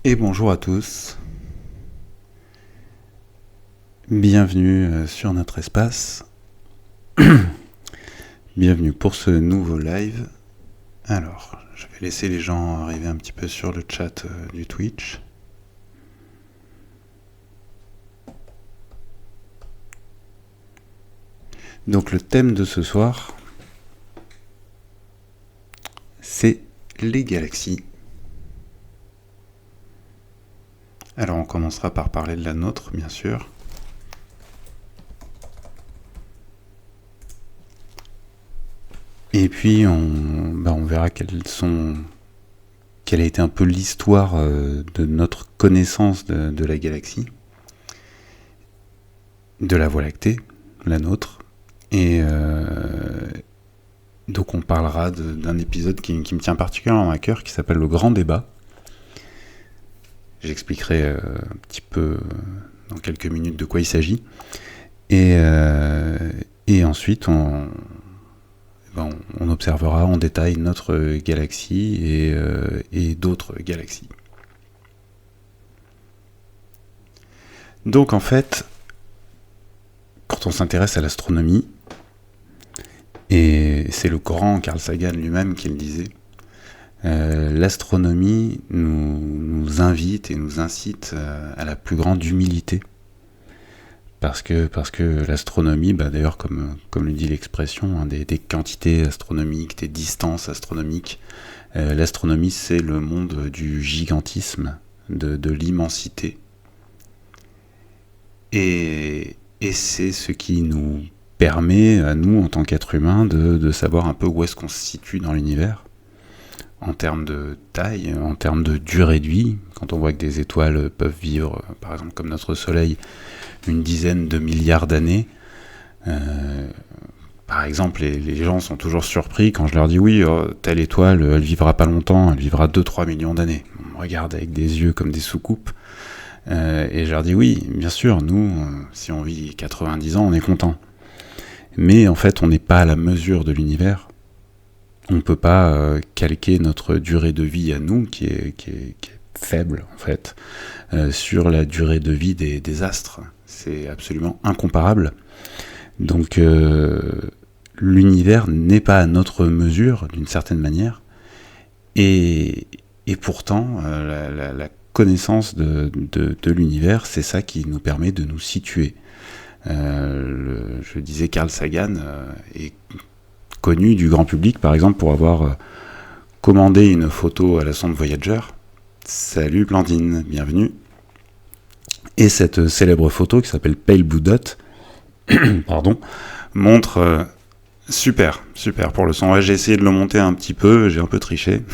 Et bonjour à tous, bienvenue sur notre espace, bienvenue pour ce nouveau live. Alors, je vais laisser les gens arriver un petit peu sur le chat du Twitch. Donc le thème de ce soir, c'est les galaxies. Alors on commencera par parler de la nôtre, bien sûr. Et puis on verra quelle a été un peu l'histoire de notre connaissance de la galaxie, de la Voie lactée, la nôtre. Et donc on parlera d'un épisode qui me tient particulièrement à cœur, qui s'appelle le Grand Débat. J'expliquerai un petit peu dans quelques minutes de quoi il s'agit. Et ensuite, on observera en détail notre galaxie et d'autres galaxies. Donc en fait, quand on s'intéresse à l'astronomie, et c'est le grand Carl Sagan lui-même qui le disait, l'astronomie nous invite et nous incite à la plus grande humilité. Parce que l'astronomie, d'ailleurs comme le dit l'expression, des quantités astronomiques, des distances astronomiques, l'astronomie c'est le monde du gigantisme, de l'immensité. Et c'est ce qui nous permet à nous en tant qu'êtres humains de savoir un peu où est-ce qu'on se situe dans l'univers. En termes de taille, en termes de durée de vie, quand on voit que des étoiles peuvent vivre, par exemple comme notre Soleil, une dizaine de milliards d'années. Par exemple, les gens sont toujours surpris quand je leur dis oui, telle étoile, elle vivra pas longtemps, elle vivra 2-3 millions d'années. On me regarde avec des yeux comme des soucoupes. Et je leur dis oui, bien sûr, nous, si on vit 90 ans, on est content. Mais en fait, on n'est pas à la mesure de l'univers. On ne peut pas calquer notre durée de vie à nous, qui est faible en fait, sur la durée de vie des astres. C'est absolument incomparable. Donc l'univers n'est pas à notre mesure d'une certaine manière. Et pourtant, la connaissance de l'univers, c'est ça qui nous permet de nous situer. Je disais Carl Sagan est connu du grand public, par exemple, pour avoir commandé une photo à la sonde Voyager. Salut Blandine, bienvenue. Et cette célèbre photo qui s'appelle Pale Blue Dot, pardon, montre super pour le son. Ouais, j'ai essayé de le monter un petit peu, j'ai un peu triché.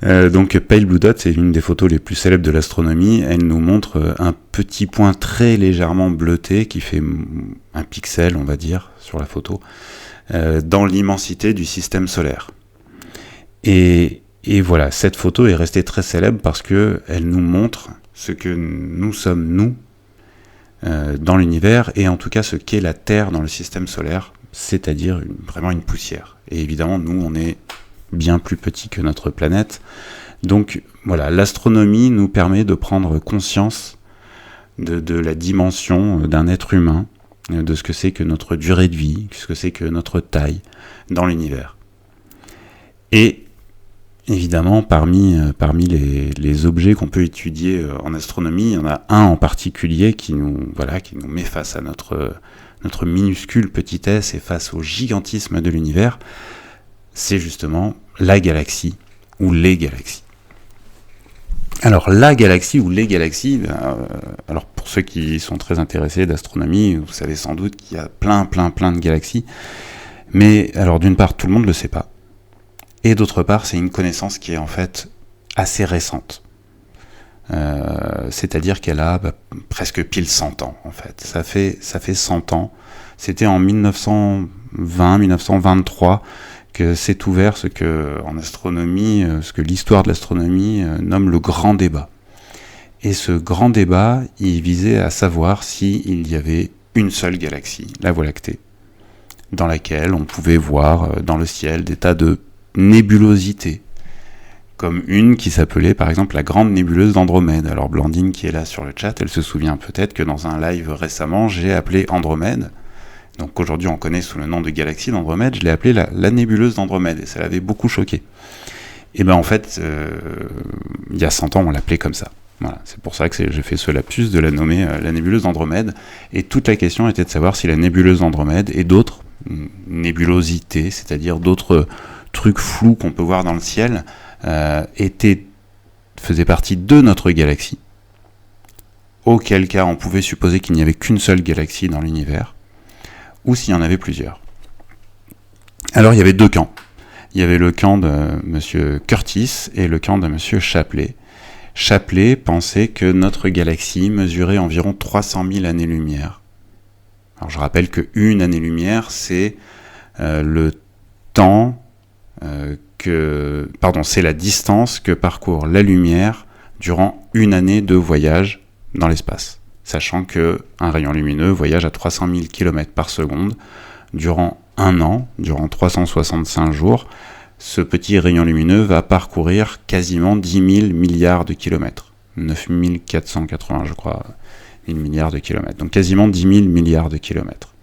Donc Pale Blue Dot, c'est l'une des photos les plus célèbres de l'astronomie. Elle nous montre un petit point très légèrement bleuté qui fait un pixel, on va dire, sur la photo, dans l'immensité du système solaire. Et voilà, cette photo est restée très célèbre parce qu'elle nous montre ce que nous sommes, nous, dans l'univers, et en tout cas ce qu'est la Terre dans le système solaire, c'est-à-dire vraiment une poussière. Et évidemment, nous, on est bien plus petit que notre planète. Donc voilà, l'astronomie nous permet de prendre conscience de la dimension d'un être humain, de ce que c'est que notre durée de vie, ce que c'est que notre taille dans l'univers. Et évidemment, parmi les objets qu'on peut étudier en astronomie, il y en a un en particulier qui nous met face à notre minuscule petitesse et face au gigantisme de l'univers. C'est justement la galaxie ou les galaxies. Alors la galaxie ou les galaxies, alors pour ceux qui sont très intéressés d'astronomie, vous savez sans doute qu'il y a plein de galaxies, mais alors d'une part tout le monde ne le sait pas, et d'autre part c'est une connaissance qui est en fait assez récente. C'est-à-dire qu'elle a presque pile 100 ans en fait. Ça fait 100 ans. C'était en 1920-1923 que s'est ouvert ce que l'histoire de l'astronomie nomme le grand débat. Et ce grand débat, il visait à savoir s'il y avait une seule galaxie, la Voie lactée, dans laquelle on pouvait voir dans le ciel des tas de nébulosités, comme une qui s'appelait par exemple la Grande Nébuleuse d'Andromède. Alors Blandine qui est là sur le chat, elle se souvient peut-être que dans un live récemment, j'ai appelé Andromède, donc aujourd'hui on connaît sous le nom de galaxie d'Andromède, je l'ai appelée la nébuleuse d'Andromède, et ça l'avait beaucoup choqué. Et ben en fait, il y a 100 ans on l'appelait comme ça. Voilà, c'est pour ça que j'ai fait ce lapsus de la nommer la nébuleuse d'Andromède, et toute la question était de savoir si la nébuleuse d'Andromède et d'autres nébulosités, c'est-à-dire d'autres trucs flous qu'on peut voir dans le ciel, faisaient partie de notre galaxie, auquel cas on pouvait supposer qu'il n'y avait qu'une seule galaxie dans l'univers, ou s'il y en avait plusieurs. Alors il y avait deux camps. Il y avait le camp de M. Curtis et le camp de M. Shapley. Shapley pensait que notre galaxie mesurait environ 300 000 années-lumière. Alors je rappelle qu'une année-lumière, c'est le temps c'est la distance que parcourt la lumière durant une année de voyage dans l'espace. Sachant qu'un rayon lumineux voyage à 300 000 km par seconde durant un an, durant 365 jours. Ce petit rayon lumineux va parcourir quasiment 10 000 milliards de kilomètres. 9 480, je crois, 1000 milliards de kilomètres. Donc quasiment 10 000 milliards de kilomètres.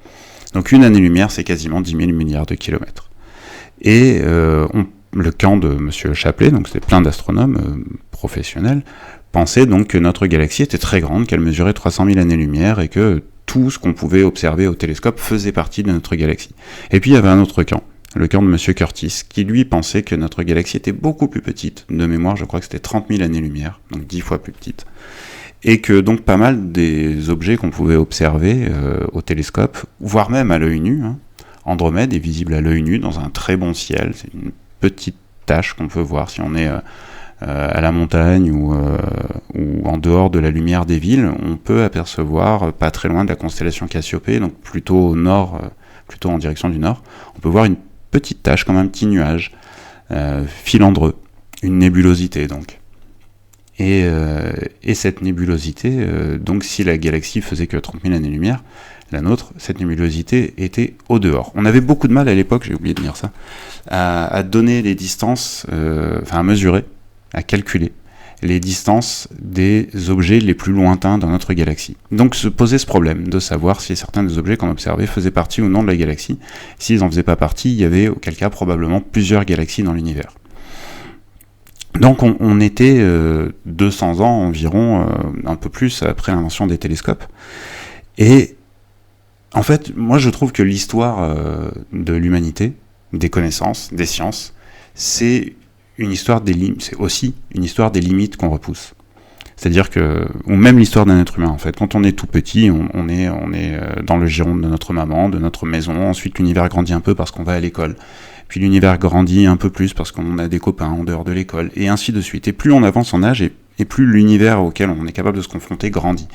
Donc une année-lumière, c'est quasiment 10 000 milliards de kilomètres. Et le camp de M. Shapley, donc c'était plein d'astronomes professionnels, pensait donc que notre galaxie était très grande, qu'elle mesurait 300 000 années-lumière et que tout ce qu'on pouvait observer au télescope faisait partie de notre galaxie. Et puis il y avait un autre camp, le camp de M. Curtis, qui lui pensait que notre galaxie était beaucoup plus petite. De mémoire, je crois que c'était 30 000 années-lumière, donc 10 fois plus petite. Et que donc pas mal des objets qu'on pouvait observer au télescope, voire même à l'œil nu, Andromède est visible à l'œil nu dans un très bon ciel, c'est une petite tache qu'on peut voir si on est à la montagne ou en dehors de la lumière des villes. On peut apercevoir, pas très loin de la constellation Cassiopée, donc plutôt au nord, plutôt en direction du nord, on peut voir une petite tache comme un petit nuage filandreux, une nébulosité donc. Et cette nébulosité, donc si la galaxie faisait que 30 000 années-lumière, la nôtre, cette nébulosité était au dehors. On avait beaucoup de mal à l'époque, j'ai oublié de dire ça, à donner les distances, à mesurer, à calculer les distances des objets les plus lointains dans notre galaxie. Donc se posait ce problème de savoir si certains des objets qu'on observait faisaient partie ou non de la galaxie. S'ils n'en faisaient pas partie, il y avait auquel cas probablement plusieurs galaxies dans l'univers. Donc on était 200 ans environ, un peu plus après l'invention des télescopes. Et en fait, moi je trouve que l'histoire de l'humanité, des connaissances, des sciences, c'est aussi une histoire des limites qu'on repousse. C'est-à-dire ou même l'histoire d'un être humain en fait. Quand on est tout petit, on est dans le giron de notre maman, de notre maison. Ensuite, l'univers grandit un peu parce qu'on va à l'école. Puis l'univers grandit un peu plus parce qu'on a des copains en dehors de l'école, et ainsi de suite. Et plus on avance en âge, et plus l'univers auquel on est capable de se confronter grandit.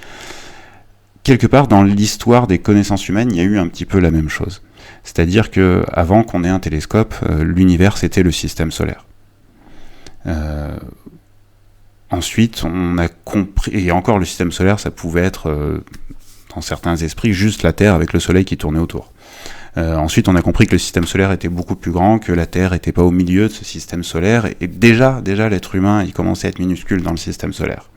Quelque part, dans l'histoire des connaissances humaines, il y a eu un petit peu la même chose. C'est-à-dire qu'avant qu'on ait un télescope, l'univers, c'était le système solaire. Ensuite, on a compris, et encore le système solaire, ça pouvait être, dans certains esprits, juste la Terre avec le Soleil qui tournait autour. Ensuite, on a compris que le système solaire était beaucoup plus grand, que la Terre n'était pas au milieu de ce système solaire, et déjà l'être humain, il commençait à être minuscule dans le système solaire.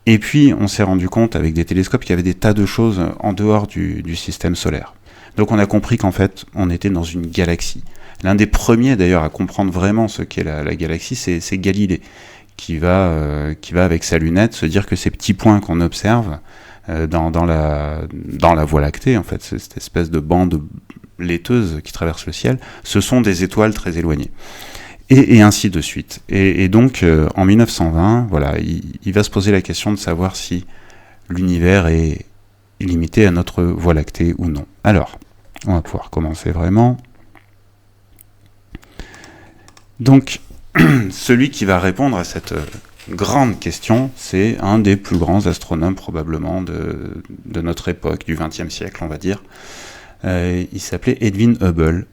Et puis, on s'est rendu compte avec des télescopes qu'il y avait des tas de choses en dehors du système solaire. Donc on a compris qu'en fait, on était dans une galaxie. L'un des premiers d'ailleurs à comprendre vraiment ce qu'est la galaxie, c'est Galilée, qui va avec sa lunette se dire que ces petits points qu'on observe dans la Voie lactée, en fait, cette espèce de bande laiteuse qui traverse le ciel, ce sont des étoiles très éloignées. Et ainsi de suite. Et donc, en 1920, voilà, il va se poser la question de savoir si l'univers est limité à notre Voie lactée ou non. Alors, on va pouvoir commencer vraiment. Donc, celui qui va répondre à cette grande question, c'est un des plus grands astronomes probablement de notre époque, du XXe siècle, on va dire. Il s'appelait Edwin Hubble.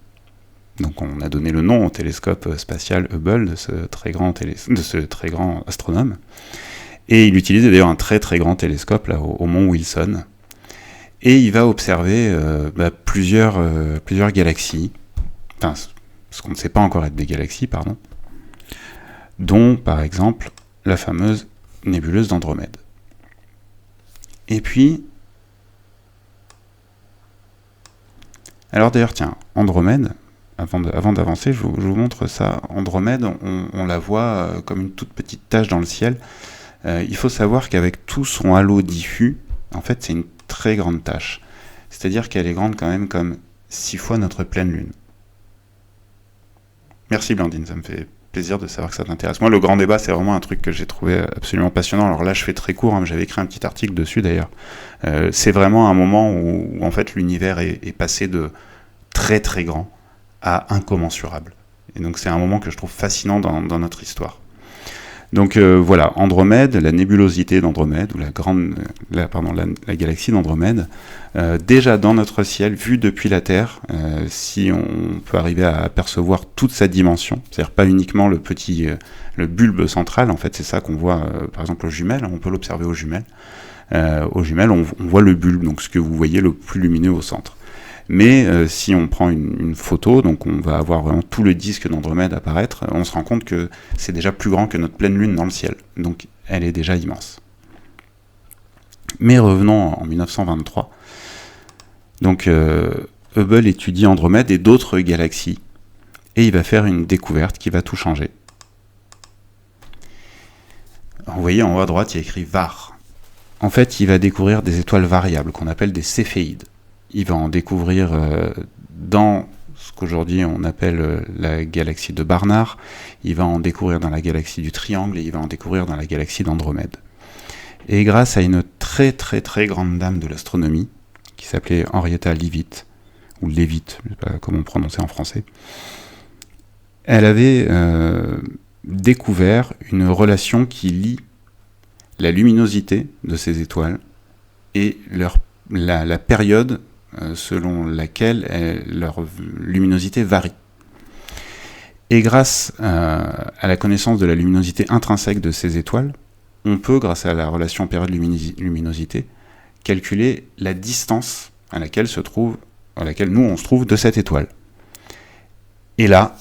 Donc on a donné le nom au télescope spatial Hubble de ce très grand astronome. Et il utilisait d'ailleurs un très très grand télescope là, au mont Wilson. Et il va observer plusieurs galaxies, enfin ce qu'on ne sait pas encore être des galaxies, pardon. dont par exemple la fameuse nébuleuse d'Andromède. Et puis, alors d'ailleurs tiens, Andromède, avant d'avancer, je vous montre ça. Andromède, on la voit comme une toute petite tache dans le ciel. Il faut savoir qu'avec tout son halo diffus, en fait c'est une très grande tache. C'est-à-dire qu'elle est grande quand même comme 6 fois notre pleine lune. Merci Blandine, ça me fait plaisir de savoir que ça t'intéresse. Moi, le grand débat, c'est vraiment un truc que j'ai trouvé absolument passionnant. Alors là, je fais très court, j'avais écrit un petit article dessus d'ailleurs. C'est vraiment un moment où en fait l'univers est passé de très très grand à incommensurable. Et donc c'est un moment que je trouve fascinant dans notre histoire. Donc voilà, Andromède, la nébulosité d'Andromède, ou la galaxie d'Andromède, déjà dans notre ciel, vu depuis la Terre, si on peut arriver à apercevoir toute sa dimension, c'est-à-dire pas uniquement le bulbe central, en fait c'est ça qu'on voit par exemple aux jumelles, on peut l'observer aux jumelles. Aux jumelles, on voit le bulbe, donc ce que vous voyez le plus lumineux au centre. Mais si on prend une photo, donc on va avoir vraiment tout le disque d'Andromède apparaître, on se rend compte que c'est déjà plus grand que notre pleine lune dans le ciel. Donc elle est déjà immense. Mais revenons en 1923. Donc Hubble étudie Andromède et d'autres galaxies, et il va faire une découverte qui va tout changer. Vous voyez en haut à droite, il y a écrit VAR. En fait, il va découvrir des étoiles variables qu'on appelle des céphéides. Il va en découvrir dans ce qu'aujourd'hui on appelle la galaxie de Barnard, il va en découvrir dans la galaxie du Triangle, et il va en découvrir dans la galaxie d'Andromède. Et grâce à une très très très grande dame de l'astronomie, qui s'appelait Henrietta Leavitt, ou Leavitt, je ne sais pas comment prononcer en français, elle avait découvert une relation qui lie la luminosité de ces étoiles et la période selon laquelle leur luminosité varie. Et grâce à la connaissance de la luminosité intrinsèque de ces étoiles, on peut, grâce à la relation période-luminosité, calculer la distance à laquelle nous on se trouve de cette étoile. Et là,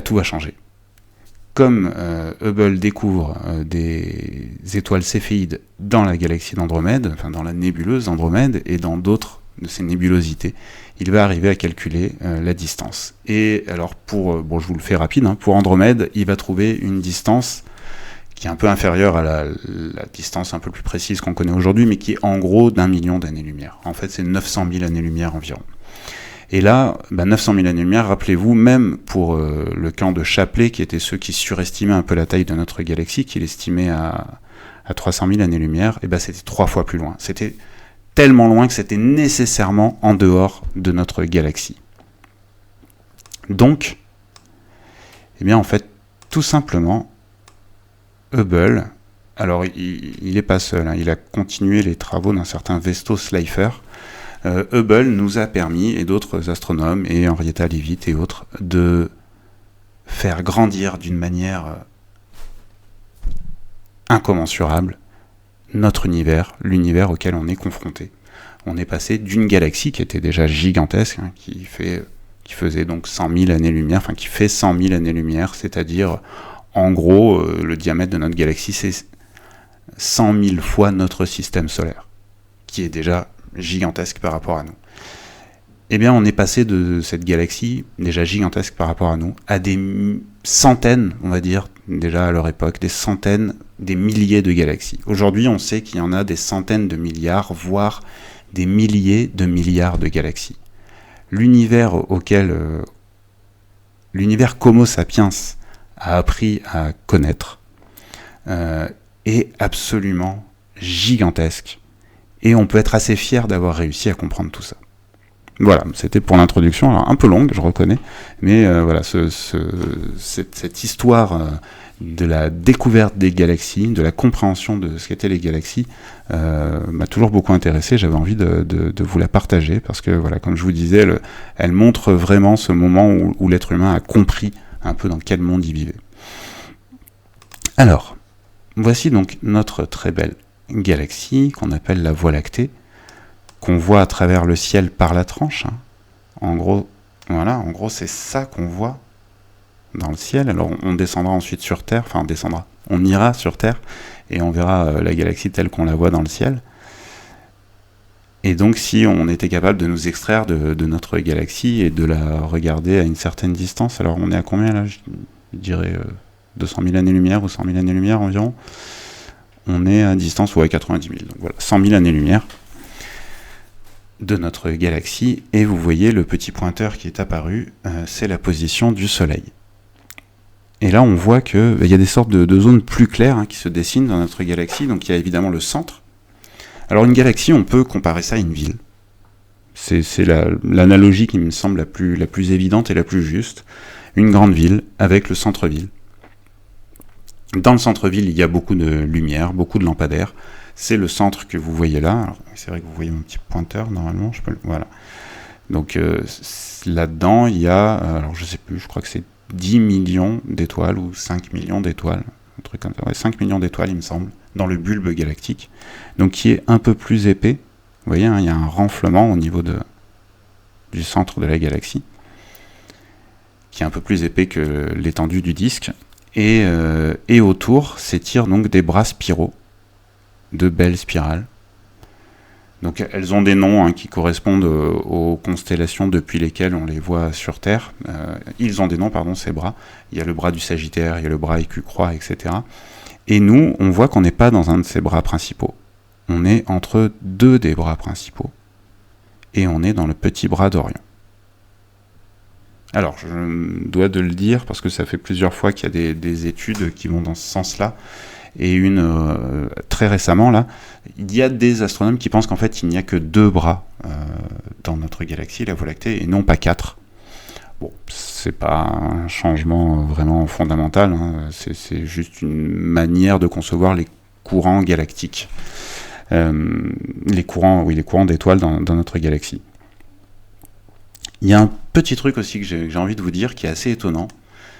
tout va changer. Comme Hubble découvre des étoiles céphéides dans la galaxie d'Andromède, enfin dans la nébuleuse d'Andromède et dans d'autres de ces nébulosités, il va arriver à calculer la distance. Et alors je vous le fais rapide, pour Andromède, il va trouver une distance qui est un peu inférieure à la distance un peu plus précise qu'on connaît aujourd'hui, mais qui est en gros d'1 million d'années-lumière. En fait, c'est 900 000 années-lumière environ. Et là, 900 000 années-lumière, rappelez-vous, même pour le camp de Shapley, qui était ceux qui surestimaient un peu la taille de notre galaxie, qui l'estimait à 300 000 années-lumière, et c'était 3 fois plus loin. C'était tellement loin que c'était nécessairement en dehors de notre galaxie. Donc, en fait, tout simplement, Hubble, alors il n'est pas seul, il a continué les travaux d'un certain Vesto Slipher. Hubble nous a permis, et d'autres astronomes, et Henrietta Leavitt et autres, de faire grandir d'une manière incommensurable notre univers, l'univers auquel on est confronté. On est passé d'une galaxie qui était déjà gigantesque, qui faisait donc 100 000 années-lumière, enfin qui fait 100 000 années-lumière, c'est-à-dire, en gros, le diamètre de notre galaxie, c'est 100 000 fois notre système solaire, qui est déjà gigantesque par rapport à nous. On est passé de cette galaxie, déjà gigantesque par rapport à nous, à des centaines, on va dire, déjà à leur époque, des milliers de galaxies. Aujourd'hui, on sait qu'il y en a des centaines de milliards, voire des milliers de milliards de galaxies. L'univers qu'Homo sapiens a appris à connaître est absolument gigantesque. Et on peut être assez fier d'avoir réussi à comprendre tout ça. Voilà, c'était pour l'introduction, alors un peu longue, je reconnais, mais voilà, cette histoire de la découverte des galaxies, de la compréhension de ce qu'étaient les galaxies, m'a toujours beaucoup intéressé. J'avais envie de vous la partager, parce que, voilà, comme je vous disais, elle montre vraiment ce moment où l'être humain a compris un peu dans quel monde il vivait. Alors, voici donc notre très belle galaxie, qu'on appelle la Voie lactée, qu'on voit à travers le ciel par la tranche. En gros, voilà, c'est ça qu'on voit. dans le ciel. Alors on descendra ensuite sur Terre, enfin on ira sur Terre et on verra la galaxie telle qu'on la voit dans le ciel. Et donc si on était capable de nous extraire de notre galaxie et de la regarder à une certaine distance, alors on est à combien là? Je dirais 200 000 années-lumière ou 100 000 années-lumière environ. On est à distance, 90 000. Donc voilà, 100 000 années-lumière de notre galaxie. Et vous voyez le petit pointeur qui est apparu, c'est la position du Soleil. Et là, on voit qu'il y a des sortes de zones plus claires qui se dessinent dans notre galaxie. Donc il y a évidemment le centre. Alors une galaxie, on peut comparer ça à une ville. C'est l'analogie qui me semble la plus évidente et la plus juste. Une grande ville avec le centre-ville. Dans le centre-ville, il y a beaucoup de lumière, beaucoup de lampadaires. C'est le centre que vous voyez là. Alors, c'est vrai que vous voyez mon petit pointeur, normalement. Voilà. Donc là-dedans, il y a, alors je sais plus, je crois que c'est 10 millions d'étoiles ou 5 millions d'étoiles. Un truc comme ça. Ouais, 5 millions d'étoiles, il me semble, dans le bulbe galactique. Donc qui est un peu plus épais. Vous voyez, il y a un renflement au niveau du centre de la galaxie, qui est un peu plus épais que l'étendue du disque. Et autour s'étirent donc des bras spiraux, de belles spirales. Donc elles ont des noms qui correspondent aux constellations depuis lesquelles on les voit sur Terre. Ils ont des noms, ces bras. Il y a le bras du Sagittaire, il y a le bras écu-croix, etc. Et nous, on voit qu'on n'est pas dans un de ces bras principaux. On est entre deux des bras principaux. Et on est dans le petit bras d'Orion. Alors, je me dois de le dire, parce que ça fait plusieurs fois qu'il y a des études qui vont dans ce sens-là, et très récemment, là, il y a des astronomes qui pensent qu'en fait, il n'y a que 2 bras dans notre galaxie, la Voie lactée, et non pas 4. Bon, c'est pas un changement vraiment fondamental, c'est juste une manière de concevoir les courants galactiques. Les courants d'étoiles dans notre galaxie. Il y a un petit truc aussi que j'ai envie de vous dire qui est assez étonnant,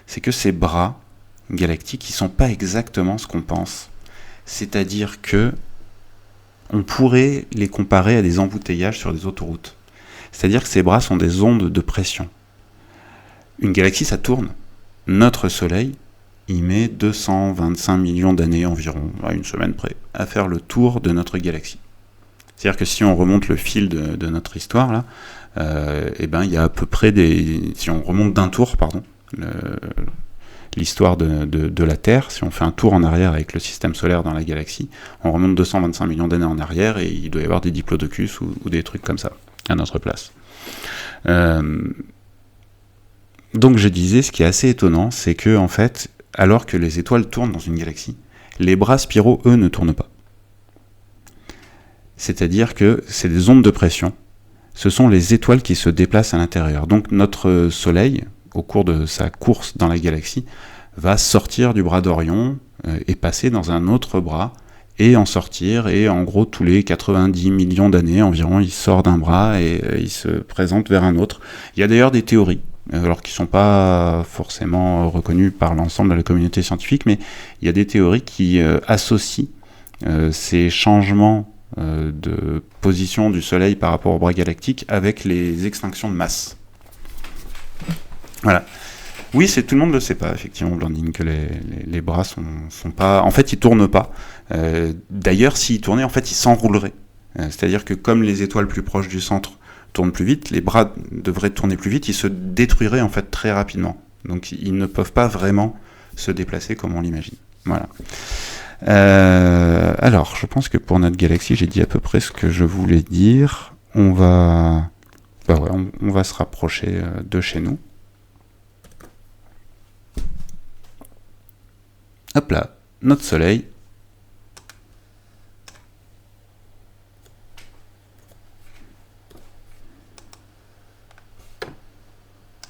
c'est que ces bras galactiques, ils ne sont pas exactement ce qu'on pense. C'est-à-dire que on pourrait les comparer à des embouteillages sur des autoroutes. C'est-à-dire que ces bras sont des ondes de pression. Une galaxie, ça tourne. Notre Soleil, il met 225 millions d'années environ, à une semaine près, à faire le tour de notre galaxie. C'est-à-dire que si on remonte le fil de notre histoire, là, il y a à peu près si on remonte d'un tour, l'histoire de la Terre, si on fait un tour en arrière avec le système solaire dans la galaxie, on remonte 225 millions d'années en arrière et il doit y avoir des diplodocus ou des trucs comme ça à notre place. Donc je disais, ce qui est assez étonnant, c'est que en fait, alors que les étoiles tournent dans une galaxie, les bras spiraux, eux, ne tournent pas. C'est-à-dire que c'est des ondes de pression. Ce sont les étoiles qui se déplacent à l'intérieur. Donc notre Soleil, au cours de sa course dans la galaxie, va sortir du bras d'Orion et passer dans un autre bras et en sortir. Et en gros, tous les 90 millions d'années environ, il sort d'un bras et il se présente vers un autre. Il y a d'ailleurs des théories, alors qui ne sont pas forcément reconnues par l'ensemble de la communauté scientifique, mais il y a des théories qui associent ces changements de position du Soleil par rapport au bras galactique avec les extinctions de masse. Voilà. Oui, tout le monde ne le sait pas, effectivement, Blandine, que les bras sont pas... En fait, ils tournent pas. D'ailleurs, s'ils tournaient, en fait, ils s'enrouleraient. C'est-à-dire que comme les étoiles plus proches du centre tournent plus vite, les bras devraient tourner plus vite, ils se détruiraient, en fait, très rapidement. Donc, ils ne peuvent pas vraiment se déplacer comme on l'imagine. Voilà. Alors, je pense que pour notre galaxie, j'ai dit à peu près ce que je voulais dire. On va se rapprocher de chez nous. Hop là, notre Soleil.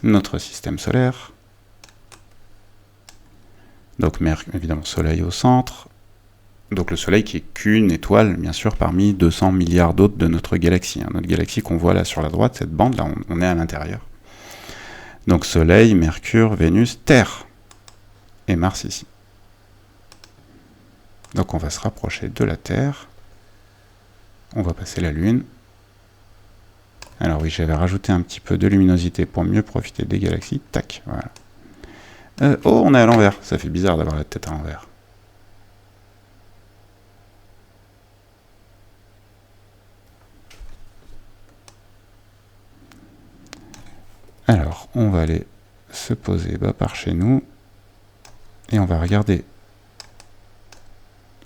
Notre système solaire. Donc, évidemment, Soleil au centre. Donc le Soleil qui est qu'une étoile, bien sûr, parmi 200 milliards d'autres de notre galaxie. Notre galaxie qu'on voit là sur la droite, cette bande, là, on est à l'intérieur. Donc Soleil, Mercure, Vénus, Terre. Et Mars ici. Donc on va se rapprocher de la Terre. On va passer la Lune. Alors oui, j'avais rajouté un petit peu de luminosité pour mieux profiter des galaxies. Tac, voilà. Oh, on est à l'envers. Ça fait bizarre d'avoir la tête à l'envers. Alors, on va aller se poser par chez nous. Et on va regarder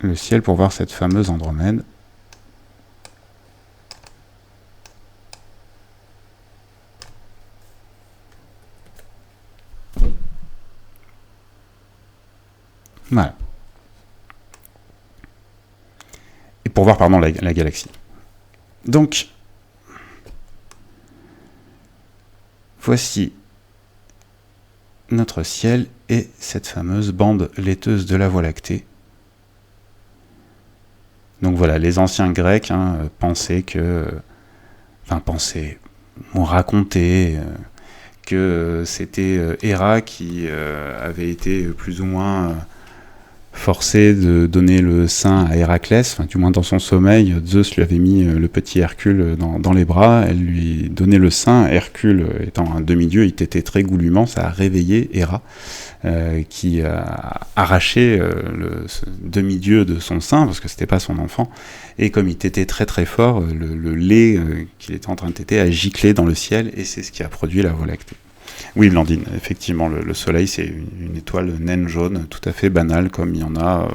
le ciel pour voir cette fameuse Andromède. Voilà. Et pour voir, pardon, la galaxie. Donc, voici notre ciel et cette fameuse bande laiteuse de la Voie lactée. Donc voilà, les anciens Grecs pensaient ont raconté que c'était Héra qui avait été plus ou moins forcé de donner le sein à Héraclès, enfin, du moins dans son sommeil. Zeus lui avait mis le petit Hercule dans les bras, elle lui donnait le sein. Hercule étant un demi-dieu, il tétait très goulûment, ça a réveillé Héra, qui a arraché ce demi-dieu de son sein, parce que c'était pas son enfant, et comme il tétait très très fort, le lait qu'il était en train de téter a giclé dans le ciel, et c'est ce qui a produit la Voie lactée. Oui, Blandine, effectivement, le Soleil, c'est une étoile naine jaune, tout à fait banale, comme il y en a,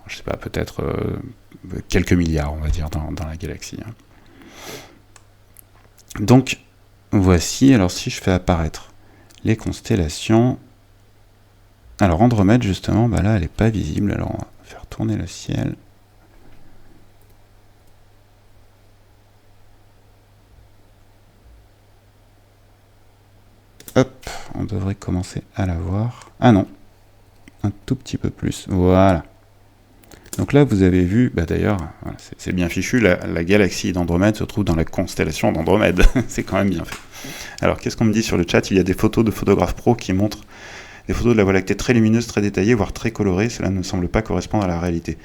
je sais pas, peut-être quelques milliards, on va dire, dans la galaxie. Donc, voici, alors si je fais apparaître les constellations, alors Andromède, justement, là, elle n'est pas visible, alors on va faire tourner le ciel. Hop, on devrait commencer à la voir. Ah non, un tout petit peu plus. Voilà. Donc là, vous avez vu, d'ailleurs, voilà, c'est bien fichu, la galaxie d'Andromède se trouve dans la constellation d'Andromède. C'est quand même bien fait. Alors, qu'est-ce qu'on me dit sur le chat? Il y a des photos de photographes pros qui montrent des photos de la Voie lactée très lumineuses, très détaillées, voire très colorées. Cela ne semble pas correspondre à la réalité.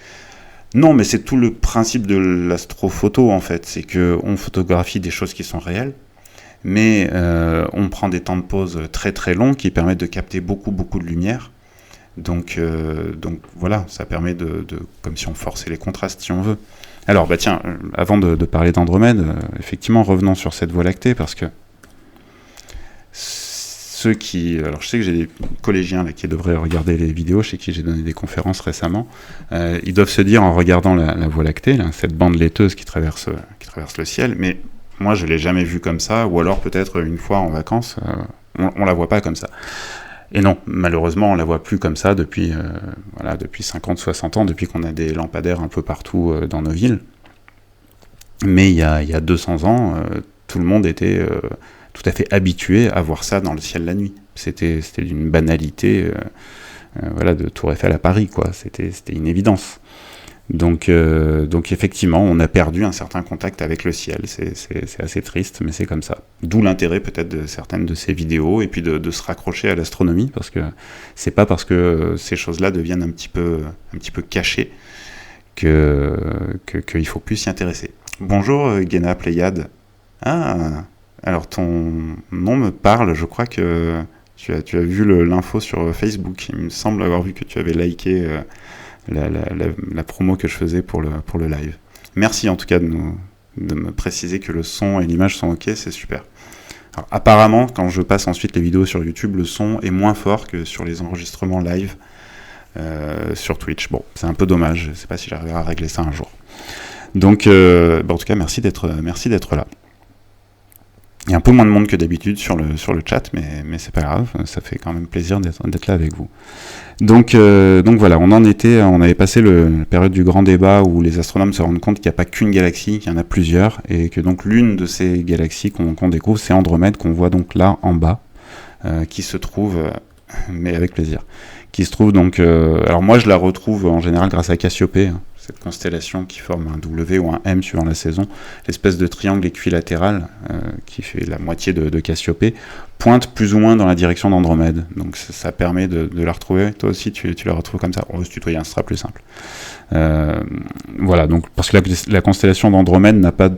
Non, mais c'est tout le principe de l'astrophoto, en fait. C'est qu'on photographie des choses qui sont réelles, mais on prend des temps de pause très très longs qui permettent de capter beaucoup de lumière. Donc voilà, ça permet comme si on forçait les contrastes, si on veut. Alors tiens, avant de parler d'Andromède, effectivement, revenons sur cette Voie lactée, parce que alors je sais que j'ai des collégiens là, qui devraient regarder les vidéos, chez qui j'ai donné des conférences récemment, ils doivent se dire en regardant la Voie lactée, là, cette bande laiteuse qui traverse le ciel, mais moi je l'ai jamais vue comme ça, ou alors peut-être une fois en vacances, on la voit pas comme ça. Et non, malheureusement, on la voit plus comme ça depuis 50-60 ans, depuis qu'on a des lampadaires un peu partout dans nos villes. Mais il y a 200 ans, tout le monde était tout à fait habitué à voir ça dans le ciel la nuit. C'était d'une banalité, de Tour Eiffel à Paris, quoi. C'était une évidence. Donc effectivement, on a perdu un certain contact avec le ciel. C'est assez triste, mais c'est comme ça. D'où l'intérêt peut-être de certaines de ces vidéos, et puis de se raccrocher à l'astronomie, parce que c'est pas parce que ces choses-là deviennent un petit peu cachées qu'il faut plus s'y intéresser. Bonjour Guéna Pléiade. Ah, alors ton nom me parle, je crois que tu as vu l'info sur Facebook. Il me semble avoir vu que tu avais liké la promo que je faisais pour le live. Merci en tout cas de me préciser que le son et l'image sont ok, c'est super. Alors, apparemment, quand je passe ensuite les vidéos sur YouTube, le son est moins fort que sur les enregistrements live sur Twitch. Bon, c'est un peu dommage, je ne sais pas si j'arriverai à régler ça un jour. Donc, en tout cas, merci d'être là. Il y a un peu moins de monde que d'habitude sur le chat, mais c'est pas grave, ça fait quand même plaisir d'être là avec vous. Donc voilà, on avait passé la période du grand débat où les astronomes se rendent compte qu'il n'y a pas qu'une galaxie, qu'il y en a plusieurs, et que donc l'une de ces galaxies qu'on découvre, c'est Andromède, qu'on voit donc là en bas, qui se trouve, mais avec plaisir, qui se trouve donc, alors moi je la retrouve en général grâce à Cassiopée, cette constellation qui forme un W ou un M suivant la saison, l'espèce de triangle équilatéral qui fait la moitié de Cassiopée, pointe plus ou moins dans la direction d'Andromède. Donc ça permet de la retrouver. Toi aussi, tu la retrouves comme ça. On va se tutoyer, ce sera plus simple. Voilà, donc parce que la constellation d'Andromède n'a pas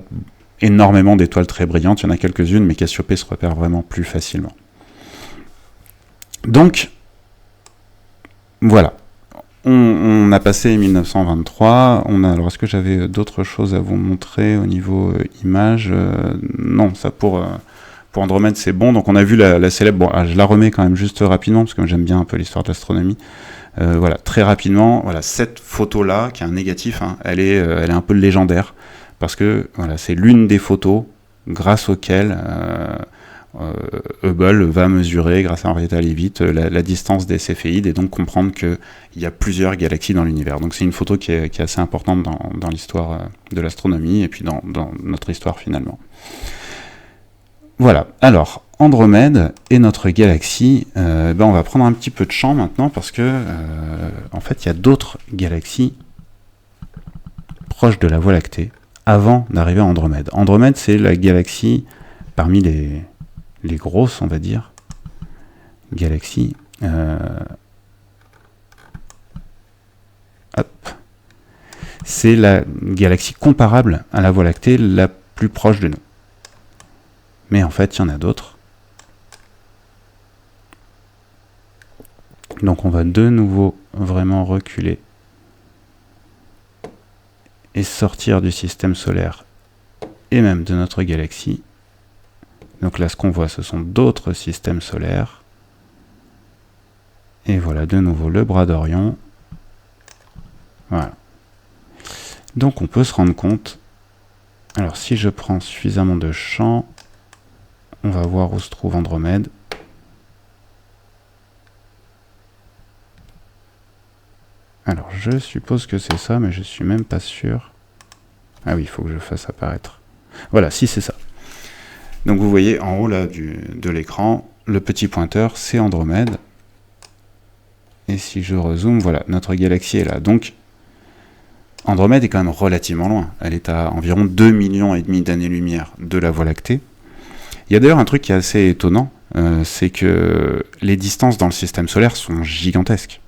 énormément d'étoiles très brillantes, il y en a quelques-unes, mais Cassiopée se repère vraiment plus facilement. Donc, voilà. On a passé 1923. Alors, est-ce que j'avais d'autres choses à vous montrer au niveau image non, ça pour Andromède, c'est bon. Donc, on a vu la célèbre... Bon, je la remets quand même juste rapidement, parce que j'aime bien un peu l'histoire de l'astronomie. Voilà, très rapidement, voilà, cette photo-là, qui est un négatif, hein, elle est un peu légendaire, parce que voilà, c'est l'une des photos grâce auxquelles Hubble va mesurer, grâce à Henrietta Leavitt, la distance des céphéides, et donc comprendre qu'il y a plusieurs galaxies dans l'univers. Donc c'est une photo qui est assez importante dans l'histoire de l'astronomie, et puis dans notre histoire finalement. Voilà, alors, Andromède et notre galaxie, on va prendre un petit peu de champ maintenant, parce que, en fait, il y a d'autres galaxies proches de la Voie lactée, avant d'arriver à Andromède. Andromède, c'est la galaxie, parmi les grosses, on va dire, galaxies. C'est la galaxie comparable à la Voie lactée, la plus proche de nous. Mais en fait, il y en a d'autres. Donc on va de nouveau vraiment reculer et sortir du système solaire et même de notre galaxie. Donc là, ce qu'on voit, ce sont d'autres systèmes solaires. Et voilà, de nouveau, le bras d'Orion. Voilà. Donc on peut se rendre compte... Alors si je prends suffisamment de champ, on va voir où se trouve Andromède. Alors je suppose que c'est ça, mais je suis même pas sûr. Ah oui, il faut que je fasse apparaître. Voilà, si c'est ça. Donc vous voyez en haut là de l'écran, le petit pointeur, c'est Andromède. Et si je rezoome, voilà, notre galaxie est là. Donc Andromède est quand même relativement loin. Elle est à environ 2,5 millions d'années-lumière de la Voie lactée. Il y a d'ailleurs un truc qui est assez étonnant, c'est que les distances dans le système solaire sont gigantesques.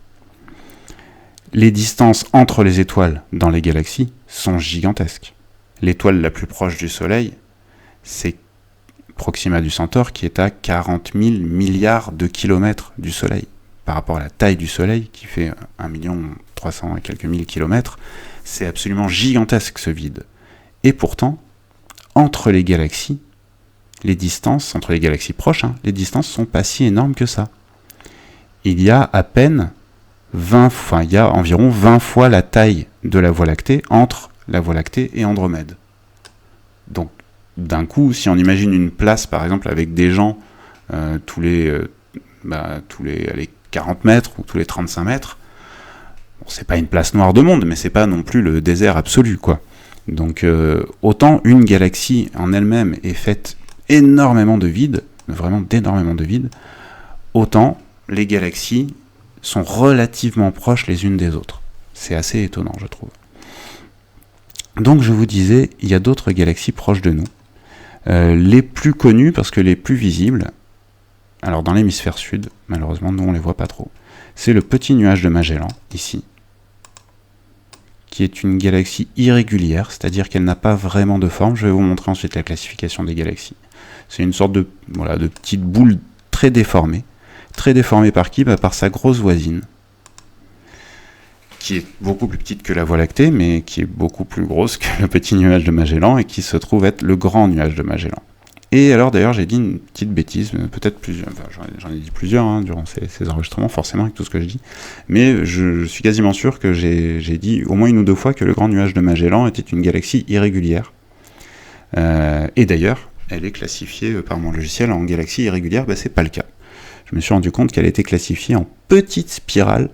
Les distances entre les étoiles dans les galaxies sont gigantesques. L'étoile la plus proche du Soleil, c'est Proxima du Centaure, qui est à 40 000 milliards de kilomètres du Soleil. Par rapport à la taille du Soleil, qui fait 1 300 et quelques mille kilomètres, c'est absolument gigantesque ce vide. Et pourtant, entre les galaxies, les distances, entre les galaxies proches, les distances sont pas si énormes que ça. Il y a à peine il y a environ 20 fois la taille de la Voie lactée entre la Voie lactée et Andromède. Donc, d'un coup, si on imagine une place, par exemple, avec des gens tous les 40 mètres ou tous les 35 mètres, bon, c'est pas une place noire de monde, mais c'est pas non plus le désert absolu, quoi. Donc, autant une galaxie en elle-même est faite énormément de vide, vraiment d'énormément de vide, autant les galaxies sont relativement proches les unes des autres. C'est assez étonnant, je trouve. Donc je vous disais, il y a d'autres galaxies proches de nous. Les plus connues, parce que les plus visibles, alors dans l'hémisphère sud, malheureusement, nous on les voit pas trop, c'est le petit nuage de Magellan, ici, qui est une galaxie irrégulière, c'est-à-dire qu'elle n'a pas vraiment de forme. Je vais vous montrer ensuite la classification des galaxies. C'est une sorte de petite boule très déformée. Très déformée par qui ? Par sa grosse voisine, qui est beaucoup plus petite que la Voie lactée, mais qui est beaucoup plus grosse que le petit nuage de Magellan, et qui se trouve être le grand nuage de Magellan. Et alors d'ailleurs, j'ai dit une petite bêtise, peut-être plusieurs, j'en ai dit plusieurs durant ces enregistrements, forcément, avec tout ce que je dis, mais je suis quasiment sûr que j'ai dit au moins une ou deux fois que le grand nuage de Magellan était une galaxie irrégulière. Et d'ailleurs, elle est classifiée par mon logiciel en galaxie irrégulière, c'est pas le cas. Je me suis rendu compte qu'elle était classifiée en petite spirale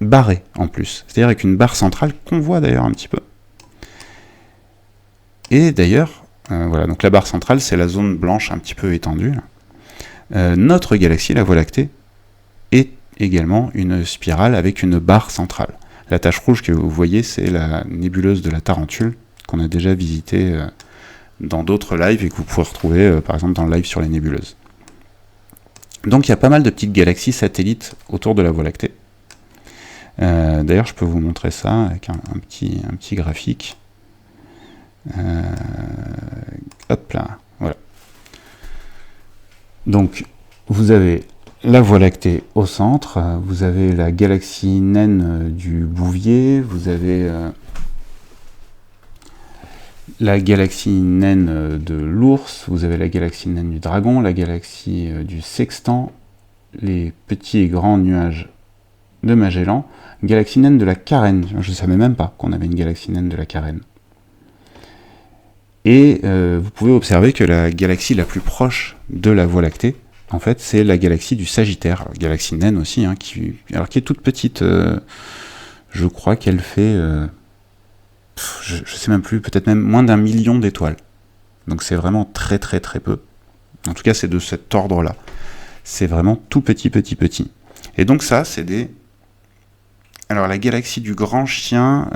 barrée en plus, c'est-à-dire avec une barre centrale qu'on voit d'ailleurs un petit peu. Et d'ailleurs, voilà, donc la barre centrale, c'est la zone blanche un petit peu étendue. Notre galaxie, la Voie lactée, est également une spirale avec une barre centrale. La tache rouge que vous voyez, c'est la nébuleuse de la Tarentule, qu'on a déjà visitée dans d'autres lives et que vous pouvez retrouver par exemple dans le live sur les nébuleuses. Donc il y a pas mal de petites galaxies satellites autour de la Voie lactée. D'ailleurs, je peux vous montrer ça avec un petit graphique. Hop là, voilà. Donc, vous avez la Voie lactée au centre, vous avez la galaxie naine du Bouvier, vous avez la galaxie naine de l'Ours, vous avez la galaxie naine du Dragon, la galaxie du Sextant, les petits et grands nuages de Magellan, galaxie naine de la Carène. Je ne savais même pas qu'on avait une galaxie naine de la Carène. Et vous pouvez observer que la galaxie la plus proche de la Voie lactée, en fait, c'est la galaxie du Sagittaire, alors, galaxie naine aussi, hein, qui est toute petite. Je crois qu'elle fait, je sais même plus, peut-être même moins d'1 million d'étoiles. Donc c'est vraiment très très très peu. En tout cas, c'est de cet ordre-là. C'est vraiment tout petit, petit, petit. Et donc ça, c'est des... Alors la galaxie du Grand Chien,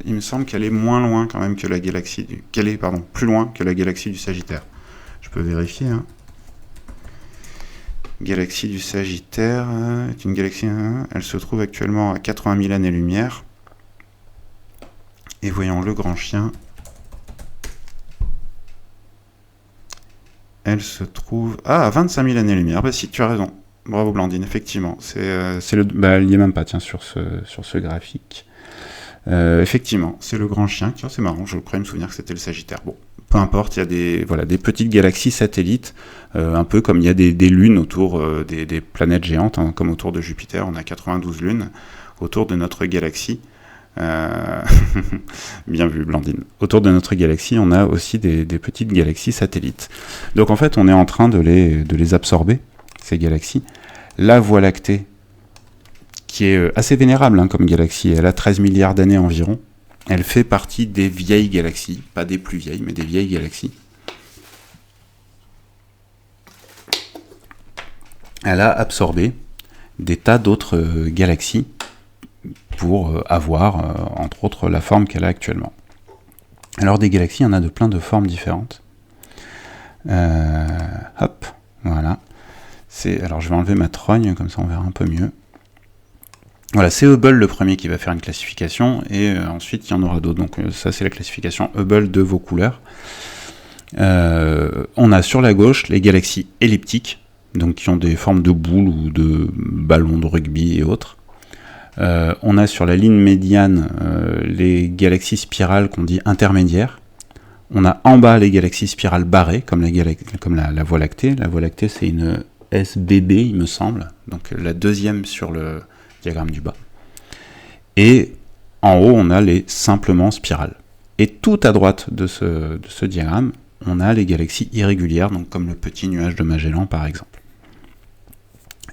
il me semble qu'elle est moins loin quand même que la galaxie du... qu'elle est, pardon, plus loin que la galaxie du Sagittaire. Je peux vérifier, hein. Galaxie du Sagittaire est une galaxie, elle se trouve actuellement à 80 000 années-lumière. Et voyons le Grand Chien. Elle se trouve à 25 000 années-lumière. Bah si, tu as raison. Bravo Blandine, effectivement. C'est le... Bah, il n'y est même pas, tiens, sur ce graphique. Effectivement, c'est le Grand Chien. Tiens, c'est marrant, je croyais me souvenir que c'était le Sagittaire. Bon, peu importe, il y a des petites galaxies satellites, un peu comme il y a des lunes autour des planètes géantes, hein, comme autour de Jupiter, on a 92 lunes autour de notre galaxie. Bien vu Blandine. Autour de notre galaxie, on a aussi des petites galaxies satellites. Donc en fait, on est en train de les absorber, ces galaxies. La Voie lactée, qui est assez vénérable hein, comme galaxie, elle a 13 milliards d'années environ. Elle fait partie des vieilles galaxies, pas des plus vieilles, mais des vieilles galaxies. Elle a absorbé des tas d'autres galaxies pour avoir, entre autres, la forme qu'elle a actuellement. Alors des galaxies, il y en a de plein de formes différentes. Hop, voilà. Alors je vais enlever ma trogne, comme ça on verra un peu mieux. Voilà, c'est Hubble le premier qui va faire une classification, et ensuite il y en aura d'autres. Donc ça c'est la classification Hubble de vos couleurs. On a sur la gauche les galaxies elliptiques, donc qui ont des formes de boules ou de ballons de rugby et autres. On a sur la ligne médiane les galaxies spirales qu'on dit intermédiaires. On a en bas les galaxies spirales barrées, comme la Voie lactée. La Voie lactée, c'est une SBB, il me semble, donc la deuxième sur le diagramme du bas. Et en haut, on a les simplement spirales. Et tout à droite de ce diagramme, on a les galaxies irrégulières, donc comme le petit nuage de Magellan, par exemple.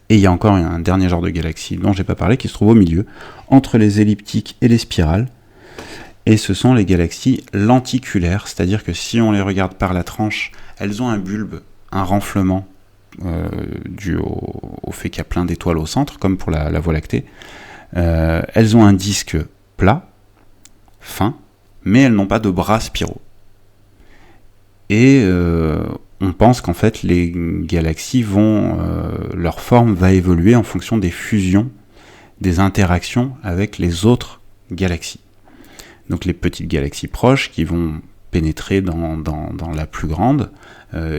Et il y a encore un dernier genre de galaxie dont je n'ai pas parlé, qui se trouve au milieu, entre les elliptiques et les spirales. Et ce sont les galaxies lenticulaires, c'est-à-dire que si on les regarde par la tranche, elles ont un bulbe, un renflement, dû au fait qu'il y a plein d'étoiles au centre, comme pour la Voie lactée. Elles ont un disque plat, fin, mais elles n'ont pas de bras spiraux. Et on pense qu'en fait les galaxies leur forme va évoluer en fonction des fusions, des interactions avec les autres galaxies. Donc les petites galaxies proches qui vont pénétrer dans la plus grande,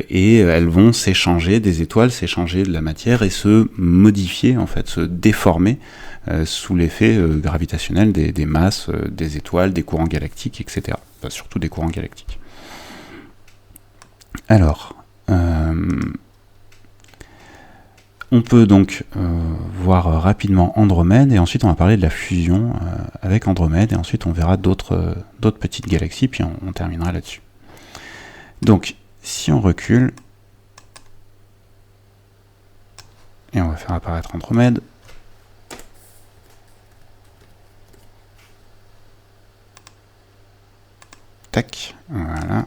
et elles vont s'échanger des étoiles, s'échanger de la matière et se modifier, en fait, se déformer sous l'effet gravitationnel des masses, des étoiles, des courants galactiques, etc. Enfin, surtout des courants galactiques. Alors, on peut donc voir rapidement Andromède, et ensuite on va parler de la fusion avec Andromède, et ensuite on verra d'autres petites galaxies, puis on terminera là-dessus. Donc, si on recule, et on va faire apparaître Andromède, tac, voilà.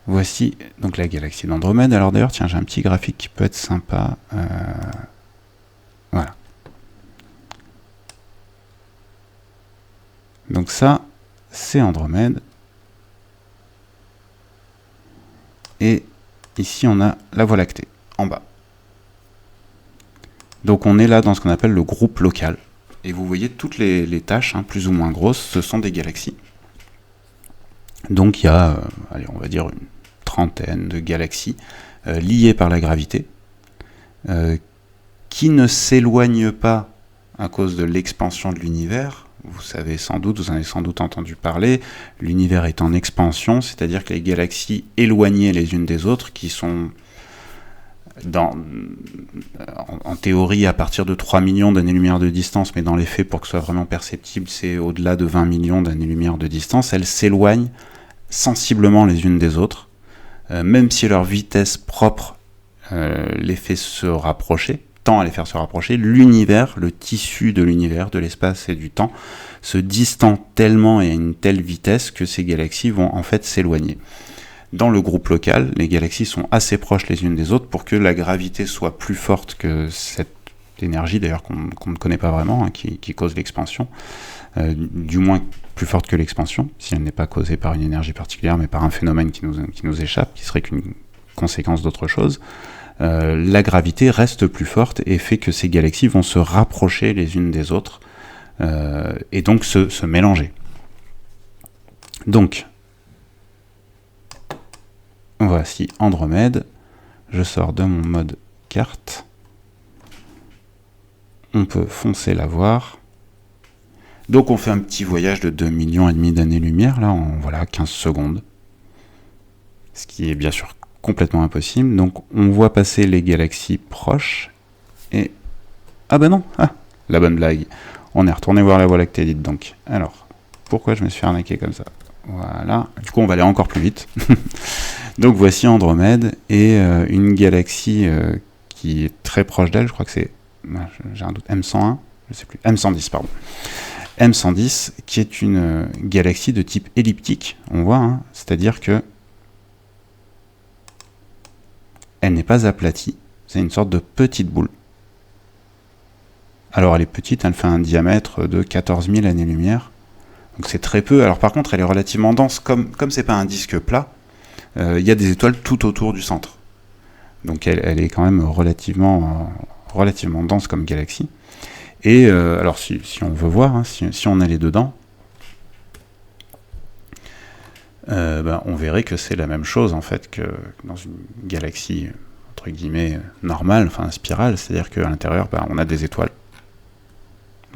Voici donc la galaxie d'Andromède. Alors d'ailleurs, tiens, j'ai un petit graphique qui peut être sympa. Voilà. Donc ça, c'est Andromède. Et ici, on a la Voie lactée, en bas. Donc on est là dans ce qu'on appelle le groupe local. Et vous voyez toutes les taches, hein, plus ou moins grosses, ce sont des galaxies. Donc il y a, allez, on va dire une trentaine de galaxies liées par la gravité, qui ne s'éloignent pas à cause de l'expansion de l'univers. Vous en avez sans doute entendu parler, l'univers est en expansion, c'est-à-dire que les galaxies éloignées les unes des autres, qui sont en théorie à partir de 3 millions d'années-lumière de distance, mais dans les faits, pour que ce soit vraiment perceptible, c'est au-delà de 20 millions d'années-lumière de distance, elles s'éloignent sensiblement les unes des autres, même si leur vitesse propre les fait se rapprocher, tend à les faire se rapprocher, l'univers, le tissu de l'univers, de l'espace et du temps, se distend tellement et à une telle vitesse que ces galaxies vont en fait s'éloigner. Dans le groupe local, les galaxies sont assez proches les unes des autres pour que la gravité soit plus forte que cette énergie, d'ailleurs qu'on ne connaît pas vraiment, qui cause l'expansion, du moins plus forte que l'expansion, si elle n'est pas causée par une énergie particulière, mais par un phénomène qui nous échappe, qui serait qu'une conséquence d'autre chose. La gravité reste plus forte et fait que ces galaxies vont se rapprocher les unes des autres et donc se mélanger. Donc, voici Andromède. Je sors de mon mode carte. On peut foncer la voir. Donc on fait un petit voyage de 2,5 millions d'années-lumière, là, en 15 secondes. Ce qui est bien sûr complètement impossible. Donc on voit passer les galaxies proches et... Ah bah non, la bonne blague. On est retourné voir la Voie lactée, dites donc. Alors, pourquoi je me suis fait arnaquer comme ça? Voilà. Du coup, on va aller encore plus vite. Donc voici Andromède et une galaxie qui est très proche d'elle. Je crois que c'est... J'ai un doute. M101, je sais plus. M110, pardon. M110, qui est une galaxie de type elliptique. On voit, c'est-à-dire que elle n'est pas aplatie, c'est une sorte de petite boule. Alors elle est petite, elle fait un diamètre de 14 000 années-lumière, donc c'est très peu. Alors par contre elle est relativement dense, comme c'est pas un disque plat, il y a des étoiles tout autour du centre. Donc elle est quand même relativement dense comme galaxie. Et alors si on veut voir, si on allait dedans, on verrait que c'est la même chose en fait que dans une galaxie entre guillemets normale, enfin spirale, c'est-à-dire qu'à l'intérieur on a des étoiles.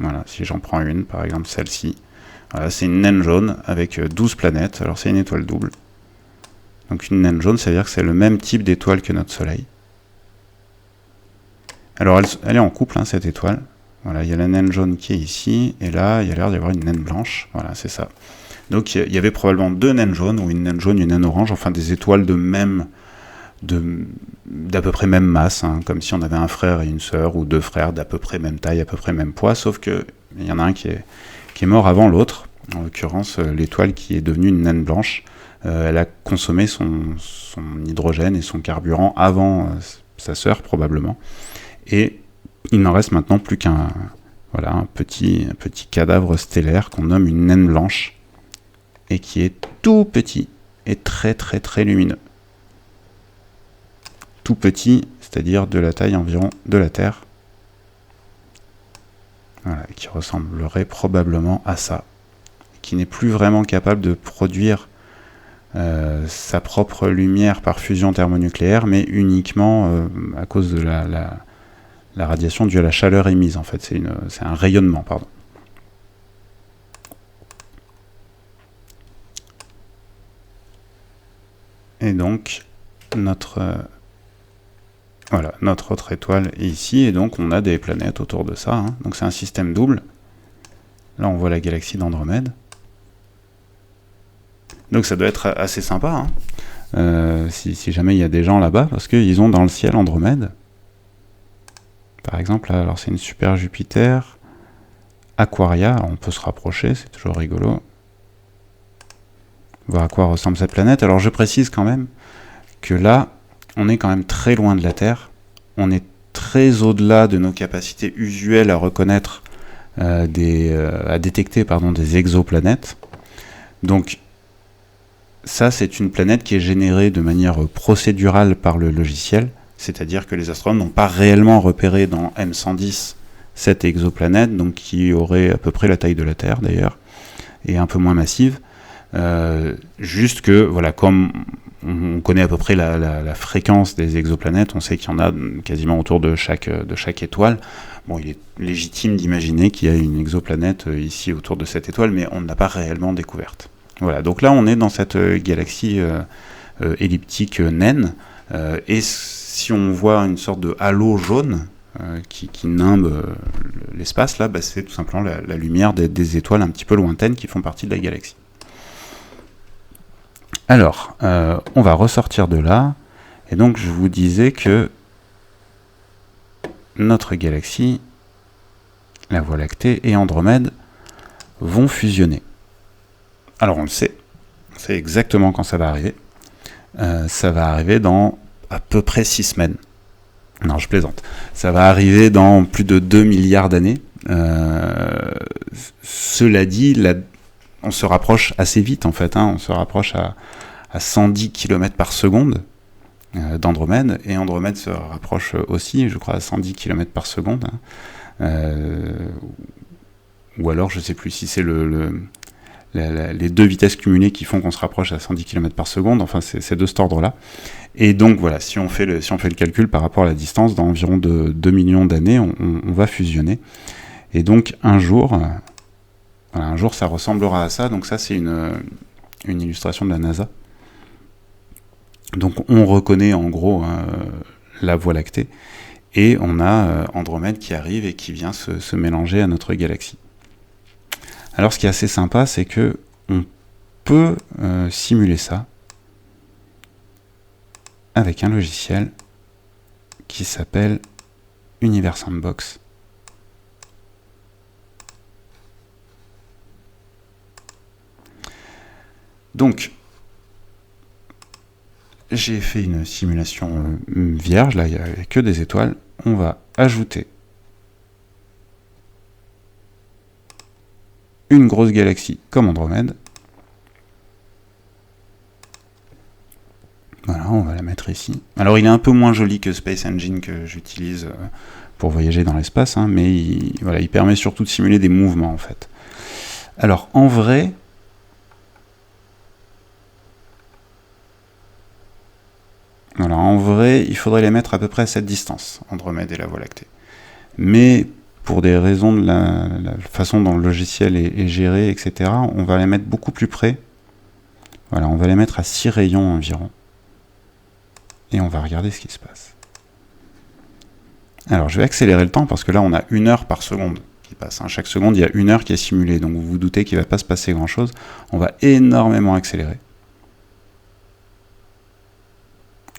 Voilà, si j'en prends une, par exemple celle-ci, voilà, c'est une naine jaune avec 12 planètes, alors c'est une étoile double. Donc une naine jaune, ça veut dire que c'est le même type d'étoile que notre Soleil. Alors elle est en couple, cette étoile. Voilà, il y a la naine jaune qui est ici, et là il y a l'air d'y avoir une naine blanche, voilà, c'est ça. Donc il y avait probablement 2 naines jaunes, ou une naine jaune et une naine orange, enfin des étoiles d'à peu près même masse, comme si on avait un frère et une sœur, ou 2 frères d'à peu près même taille, à peu près même poids, sauf que il y en a un qui est mort avant l'autre, en l'occurrence l'étoile qui est devenue une naine blanche. Elle a consommé son hydrogène et son carburant avant sa sœur probablement, et il n'en reste maintenant plus qu'un petit cadavre stellaire qu'on nomme une naine blanche, et qui est tout petit et très très très lumineux. Tout petit, c'est-à-dire de la taille environ de la Terre. Voilà, qui ressemblerait probablement à ça. Qui n'est plus vraiment capable de produire sa propre lumière par fusion thermonucléaire, mais uniquement à cause de la radiation due à la chaleur émise, en fait. C'est un rayonnement, pardon. Et donc, notre autre étoile est ici, et donc on a des planètes autour de ça. Donc c'est un système double. Là, on voit la galaxie d'Andromède. Donc ça doit être assez sympa, si jamais il y a des gens là-bas, parce qu'ils ont dans le ciel Andromède. Par exemple, là, alors c'est une super Jupiter, Aquaria, alors on peut se rapprocher, c'est toujours rigolo. Voir à quoi ressemble cette planète. Alors je précise quand même que là, on est quand même très loin de la Terre, on est très au-delà de nos capacités usuelles à reconnaître, à détecter des exoplanètes. Donc ça, c'est une planète qui est générée de manière procédurale par le logiciel, c'est-à-dire que les astronomes n'ont pas réellement repéré dans M110 cette exoplanète, donc qui aurait à peu près la taille de la Terre d'ailleurs, et un peu moins massive. Juste que, comme on connaît à peu près la fréquence des exoplanètes, on sait qu'il y en a quasiment autour de chaque étoile. Bon, il est légitime d'imaginer qu'il y a une exoplanète ici autour de cette étoile, mais on ne l'a pas réellement découverte. Voilà, donc là on est dans cette galaxie elliptique naine, et si on voit une sorte de halo jaune qui nimbe l'espace, là, c'est tout simplement la lumière des étoiles un petit peu lointaines qui font partie de la galaxie. Alors, on va ressortir de là, et donc je vous disais que notre galaxie, la Voie lactée et Andromède vont fusionner. Alors on le sait, on sait exactement quand ça va arriver. Ça va arriver dans à peu près 6 semaines. Non, je plaisante. Ça va arriver dans plus de 2 milliards d'années. Cela dit, on se rapproche assez vite en fait. On se rapproche à 110 km par seconde d'Andromède. Et Andromède se rapproche aussi, je crois, à 110 km par seconde. Ou alors, je ne sais plus si c'est les deux vitesses cumulées qui font qu'on se rapproche à 110 km par seconde, enfin c'est de cet ordre-là. Et donc voilà, si on fait le calcul par rapport à la distance, dans environ 2 millions d'années, on va fusionner. Et donc un jour ça ressemblera à ça, donc ça c'est une illustration de la NASA. Donc on reconnaît en gros la Voie lactée, et on a Andromède qui arrive et qui vient se mélanger à notre galaxie. Alors ce qui est assez sympa, c'est que on peut simuler ça avec un logiciel qui s'appelle Universe Sandbox. Donc, j'ai fait une simulation vierge, là il n'y a que des étoiles. On va ajouter une grosse galaxie comme Andromède. Voilà, on va la mettre ici. Alors il est un peu moins joli que Space Engine que j'utilise pour voyager dans l'espace, mais il permet surtout de simuler des mouvements en fait. Alors en vrai, il faudrait les mettre à peu près à cette distance, Andromède et la Voie lactée. Mais pour des raisons de la façon dont le logiciel est géré, etc., on va les mettre beaucoup plus près. Voilà, on va les mettre à 6 rayons environ. Et on va regarder ce qui se passe. Alors, je vais accélérer le temps parce que là, on a 1 heure par seconde qui passe. Chaque seconde, il y a 1 heure qui est simulée. Donc, vous vous doutez qu'il ne va pas se passer grand-chose. On va énormément accélérer.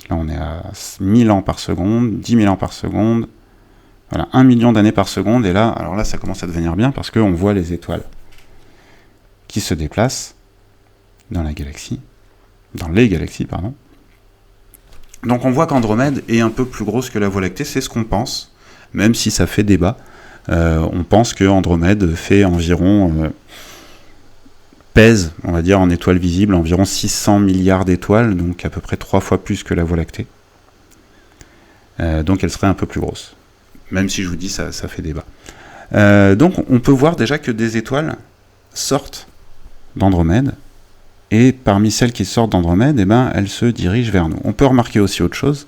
Là, on est à 1000 ans par seconde, 10 000 ans par seconde. Voilà, 1 million d'années par seconde. Et là, alors là, ça commence à devenir bien parce qu'on voit les étoiles qui se déplacent dans les galaxies, pardon. Donc on voit qu'Andromède est un peu plus grosse que la Voie lactée, c'est ce qu'on pense, même si ça fait débat. On pense que Andromède fait environ, pèse, on va dire, en étoiles visibles, environ 600 milliards d'étoiles, donc à peu près 3 fois plus que la Voie lactée. Donc elle serait un peu plus grosse. Même si je vous dis, ça fait débat. Donc on peut voir déjà que des étoiles sortent d'Andromède, et parmi celles qui sortent d'Andromède, elles se dirigent vers nous. On peut remarquer aussi autre chose,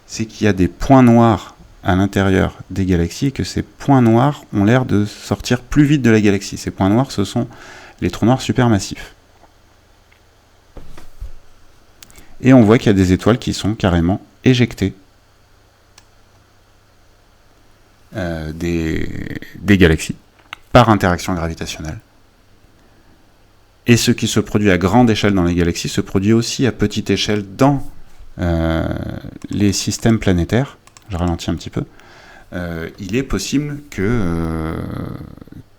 c'est qu'il y a des points noirs à l'intérieur des galaxies, et que ces points noirs ont l'air de sortir plus vite de la galaxie. Ces points noirs, ce sont les trous noirs supermassifs. Et on voit qu'il y a des étoiles qui sont carrément éjectées des galaxies par interaction gravitationnelle. Et ce qui se produit à grande échelle dans les galaxies se produit aussi à petite échelle dans les systèmes planétaires. Je ralentis un petit peu. Il est possible que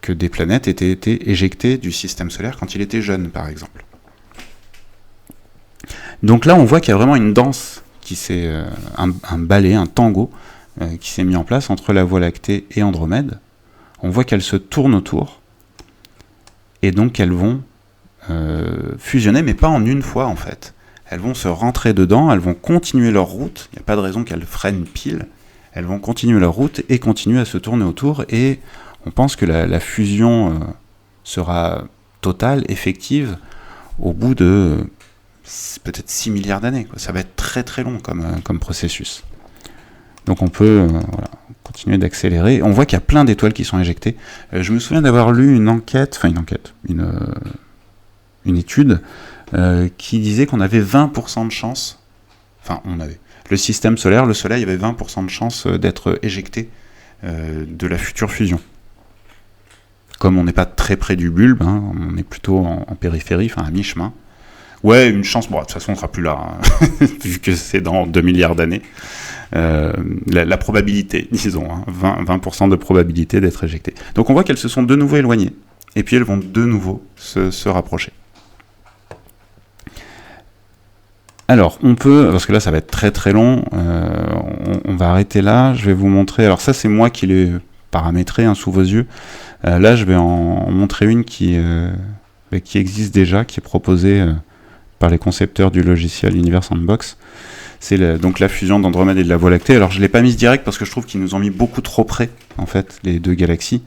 des planètes aient été éjectées du système solaire quand il était jeune, par exemple. Donc là, on voit qu'il y a vraiment une danse, un ballet, un tango, qui s'est mis en place entre la Voie lactée et Andromède. On voit qu'elles se tournent autour, et donc elles vont fusionner, mais pas en une fois en fait. Elles vont se rentrer dedans, elles vont continuer leur route, il n'y a pas de raison qu'elles freinent pile, elles vont continuer leur route et continuer à se tourner autour, et on pense que la fusion sera totale, effective, au bout de peut-être 6 milliards d'années, quoi. Ça va être très très long comme processus. Donc on peut continuer d'accélérer. On voit qu'il y a plein d'étoiles qui sont éjectées. Je me souviens d'avoir lu une étude qui disait qu'on avait 20% de chance, le système solaire, le Soleil avait 20% de chance d'être éjecté de la future fusion. Comme on n'est pas très près du bulbe, on est plutôt en périphérie, à mi-chemin. Ouais, une chance, de toute façon on ne sera plus là, vu que c'est dans 2 milliards d'années. La probabilité, disons, 20% de probabilité d'être éjectées. Donc on voit qu'elles se sont de nouveau éloignées, et puis elles vont de nouveau se rapprocher. Alors, on peut, parce que là ça va être très très long, on va arrêter là, je vais vous montrer, alors ça c'est moi qui l'ai paramétré sous vos yeux, là je vais en montrer une qui existe déjà, qui est proposée par les concepteurs du logiciel Universe Sandbox. C'est donc la fusion d'Andromède et de la Voie lactée. Alors je ne l'ai pas mise direct parce que je trouve qu'ils nous ont mis beaucoup trop près, en fait, les deux galaxies,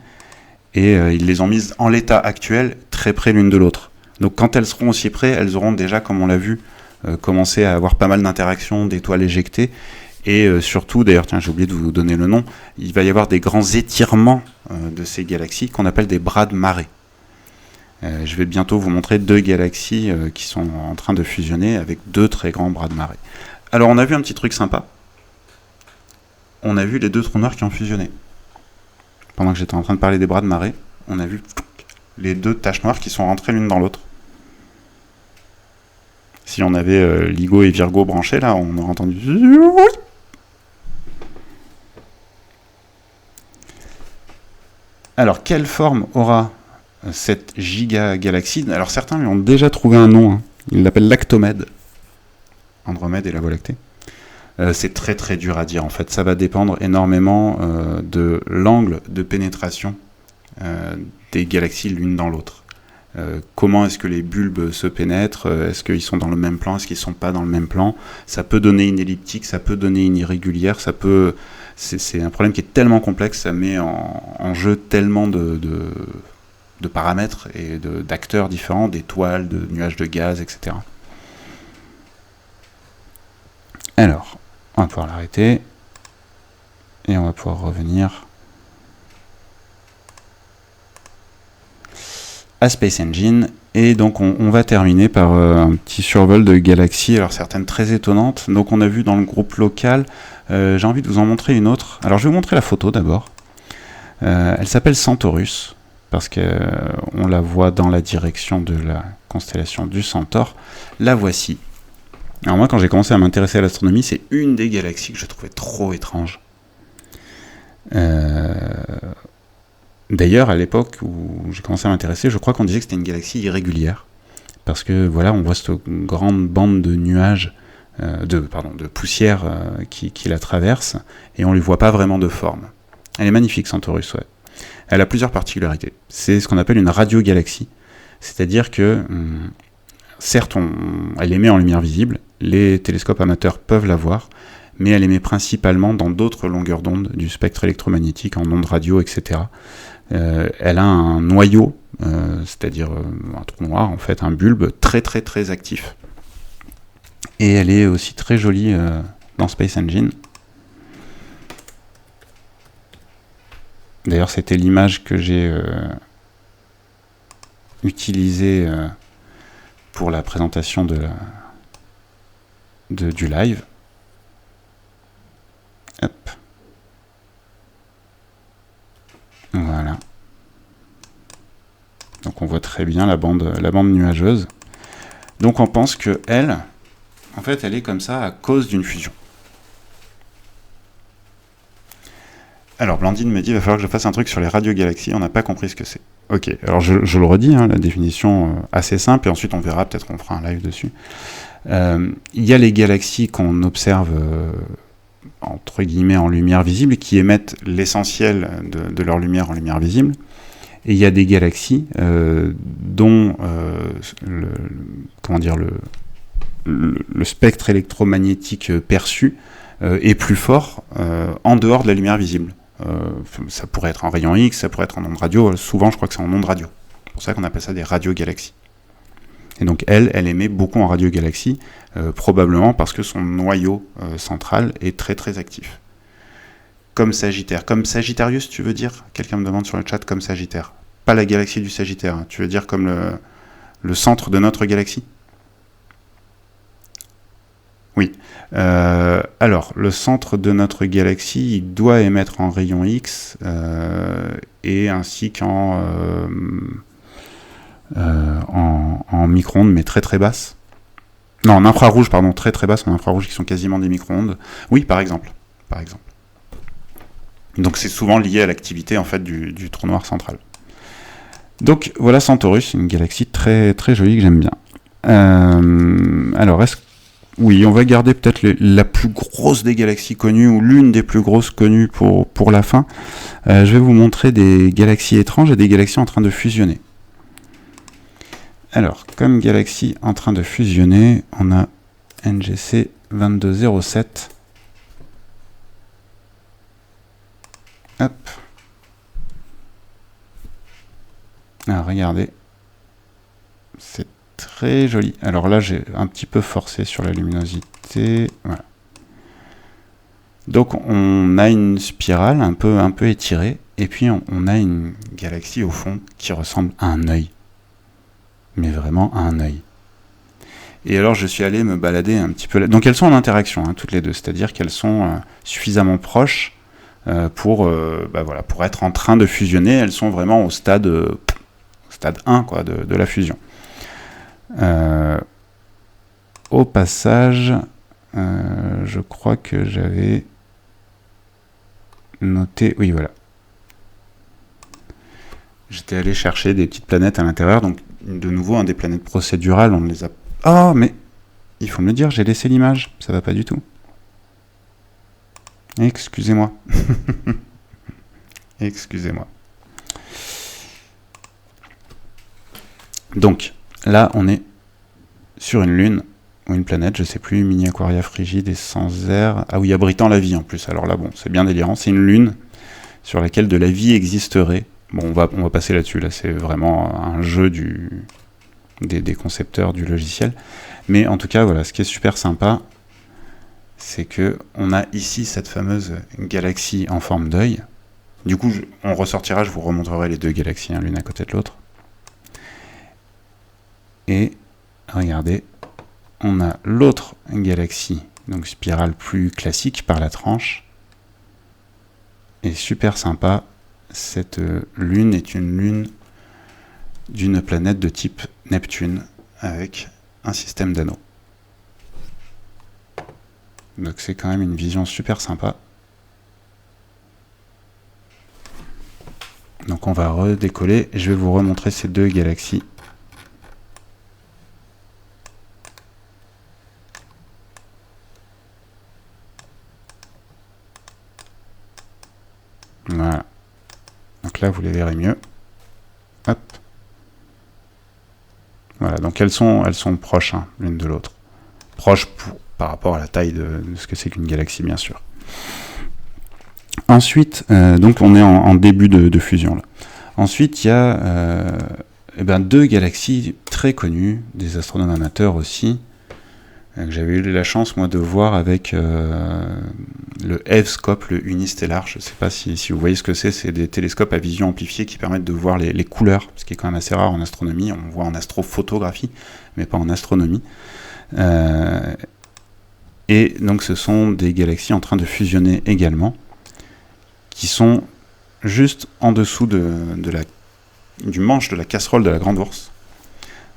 et ils les ont mises en l'état actuel, très près l'une de l'autre. Donc quand elles seront aussi près, elles auront déjà, comme on l'a vu, commencé à avoir pas mal d'interactions, d'étoiles éjectées, et surtout, d'ailleurs, tiens, j'ai oublié de vous donner le nom, il va y avoir des grands étirements de ces galaxies qu'on appelle des bras de marée. Je vais bientôt vous montrer 2 galaxies qui sont en train de fusionner avec 2 très grands bras de marée. Alors on a vu un petit truc sympa. On a vu les 2 trous noirs qui ont fusionné. Pendant que j'étais en train de parler des bras de marée, on a vu les 2 taches noires qui sont rentrées l'une dans l'autre. Si on avait LIGO et Virgo branchés, là, on aurait entendu... Alors, quelle forme aura cette giga-galaxie? Alors, certains lui ont déjà trouvé un nom. Ils l'appellent Lactomède. Andromède et la Voie lactée. C'est très très dur à dire, en fait. Ça va dépendre énormément de l'angle de pénétration des galaxies l'une dans l'autre. Comment est-ce que les bulbes se pénètrent? Est-ce qu'ils sont dans le même plan? Est-ce qu'ils ne sont pas dans le même plan? Ça peut donner une elliptique, ça peut donner une irrégulière, c'est un problème qui est tellement complexe, ça met en jeu tellement de paramètres et d'acteurs différents, d'étoiles, de nuages de gaz, etc. Alors, on va pouvoir l'arrêter, et on va pouvoir revenir à Space Engine, et donc on va terminer par un petit survol de galaxies, alors certaines très étonnantes. Donc on a vu dans le groupe local, j'ai envie de vous en montrer une autre. Alors je vais vous montrer la photo d'abord. Elle s'appelle Centaurus, parce qu'on la voit dans la direction de la constellation du Centaure. La voici. Alors moi, quand j'ai commencé à m'intéresser à l'astronomie, c'est une des galaxies que je trouvais trop étrange. D'ailleurs, à l'époque où j'ai commencé à m'intéresser, je crois qu'on disait que c'était une galaxie irrégulière. Parce que voilà, on voit cette grande bande de nuages, de poussière qui la traverse, et on ne lui voit pas vraiment de forme. Elle est magnifique, Centaurus, ouais. Elle a plusieurs particularités. C'est ce qu'on appelle une radiogalaxie. C'est-à-dire que, certes, elle émet en lumière visible, les télescopes amateurs peuvent la voir, mais elle émet principalement dans d'autres longueurs d'onde du spectre électromagnétique, en ondes radio, etc. Elle a un noyau, c'est-à-dire un trou noir, en fait, un bulbe très très très actif. Et elle est aussi très jolie dans Space Engine. D'ailleurs, c'était l'image que j'ai utilisée pour la présentation du live. Hop. Voilà. Donc on voit très bien la bande nuageuse. Donc on pense que elle est comme ça à cause d'une fusion. Alors Blandine me dit il va falloir que je fasse un truc sur les radiogalaxies, on n'a pas compris ce que c'est. Ok, alors je le redis, la définition assez simple, et ensuite on verra, peut-être qu'on fera un live dessus. Il y a les galaxies qu'on observe entre guillemets en lumière visible, qui émettent l'essentiel de leur lumière en lumière visible. Et il y a des galaxies dont le spectre électromagnétique perçu est plus fort en dehors de la lumière visible. Ça pourrait être en rayon X, ça pourrait être en ondes radio. Souvent, je crois que c'est en ondes radio. C'est pour ça qu'on appelle ça des radiogalaxies. Et donc elle émet beaucoup en radiogalaxie, probablement parce que son noyau central est très très actif. Comme Sagittaire. Comme Sagittarius, tu veux dire? Quelqu'un me demande sur le chat, comme Sagittaire. Pas la galaxie du Sagittaire, hein. Tu veux dire comme le centre de notre galaxie? Oui. Alors, le centre de notre galaxie, il doit émettre en rayon X, et ainsi qu'en en micro-ondes, mais très très basses. Non, en infrarouge, pardon, très très basses, en infrarouge qui sont quasiment des micro-ondes. Oui, par exemple. Donc c'est souvent lié à l'activité en fait du trou noir central. Donc voilà Centaurus, une galaxie très très jolie que j'aime bien. Alors oui, on va garder peut-être la plus grosse des galaxies connues, ou l'une des plus grosses connues pour la fin. Je vais vous montrer des galaxies étranges et des galaxies en train de fusionner. Alors, comme galaxie en train de fusionner, on a NGC 2207. Hop. Alors, regardez. C'est très joli. Alors là, j'ai un petit peu forcé sur la luminosité. Voilà. Donc, on a une spirale un peu étirée. Et puis, on a une galaxie au fond qui ressemble à un œil. Mais vraiment à un œil. Et alors je suis allé me balader un petit peu là. Donc elles sont en interaction, hein, toutes les deux, c'est-à-dire qu'elles sont suffisamment proches pour être en train de fusionner. Elles sont vraiment au stade 1 quoi, de la fusion. Au passage, je crois que j'avais noté... Oui, voilà. J'étais allé chercher des petites planètes à l'intérieur, donc de nouveau, des planètes procédurales, on les a... Oh, mais il faut me le dire, j'ai laissé l'image, ça va pas du tout. Excusez-moi. Excusez-moi. Donc, là, on est sur une lune, ou une planète, je sais plus, Mini Aquaria frigide et sans air. Ah oui, abritant la vie en plus, alors là, bon, c'est bien délirant, c'est une lune sur laquelle de la vie existerait. Bon, on va passer là-dessus, là, c'est vraiment un jeu des concepteurs du logiciel. Mais en tout cas, voilà, ce qui est super sympa, c'est que on a ici cette fameuse galaxie en forme d'œil. Du coup, on ressortira, je vous remontrerai les deux galaxies, hein, l'une à côté de l'autre. Et regardez, on a l'autre galaxie, donc spirale plus classique par la tranche. Et super sympa, cette lune est une lune d'une planète de type Neptune avec un système d'anneaux. Donc c'est quand même une vision super sympa. Donc on va redécoller et je vais vous remontrer ces deux galaxies. Voilà. Donc là vous les verrez mieux. Hop. Voilà, donc elles sont proches, hein, l'une de l'autre. Proches par rapport à la taille de ce que c'est qu'une galaxie, bien sûr. Ensuite, donc on est en début de fusion là. Ensuite, il y a deux galaxies très connues, des astronomes amateurs aussi, que j'avais eu la chance moi de voir avec le Evscope, le Unistellar. Je ne sais pas si vous voyez ce que c'est des télescopes à vision amplifiée qui permettent de voir les couleurs, ce qui est quand même assez rare en astronomie. On voit en astrophotographie, mais pas en astronomie. Et donc ce sont des galaxies en train de fusionner également, qui sont juste en dessous du manche de la casserole de la Grande Ourse,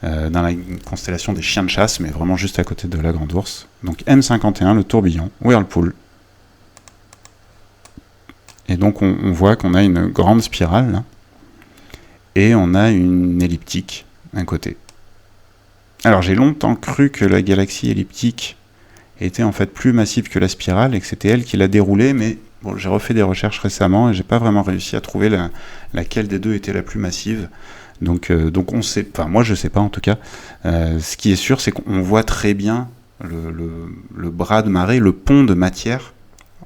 dans la constellation des chiens de chasse, mais vraiment juste à côté de la Grande Ourse. Donc M51, le tourbillon, Whirlpool. Et donc on voit qu'on a une grande spirale, là, et on a une elliptique à côté. Alors j'ai longtemps cru que la galaxie elliptique était en fait plus massive que la spirale, et que c'était elle qui l'a déroulée, mais bon, j'ai refait des recherches récemment, et j'ai pas vraiment réussi à trouver laquelle des deux était la plus massive. Donc on sait, enfin moi je sais pas en tout cas. Ce qui est sûr, c'est qu'on voit très bien le bras de marée, le pont de matière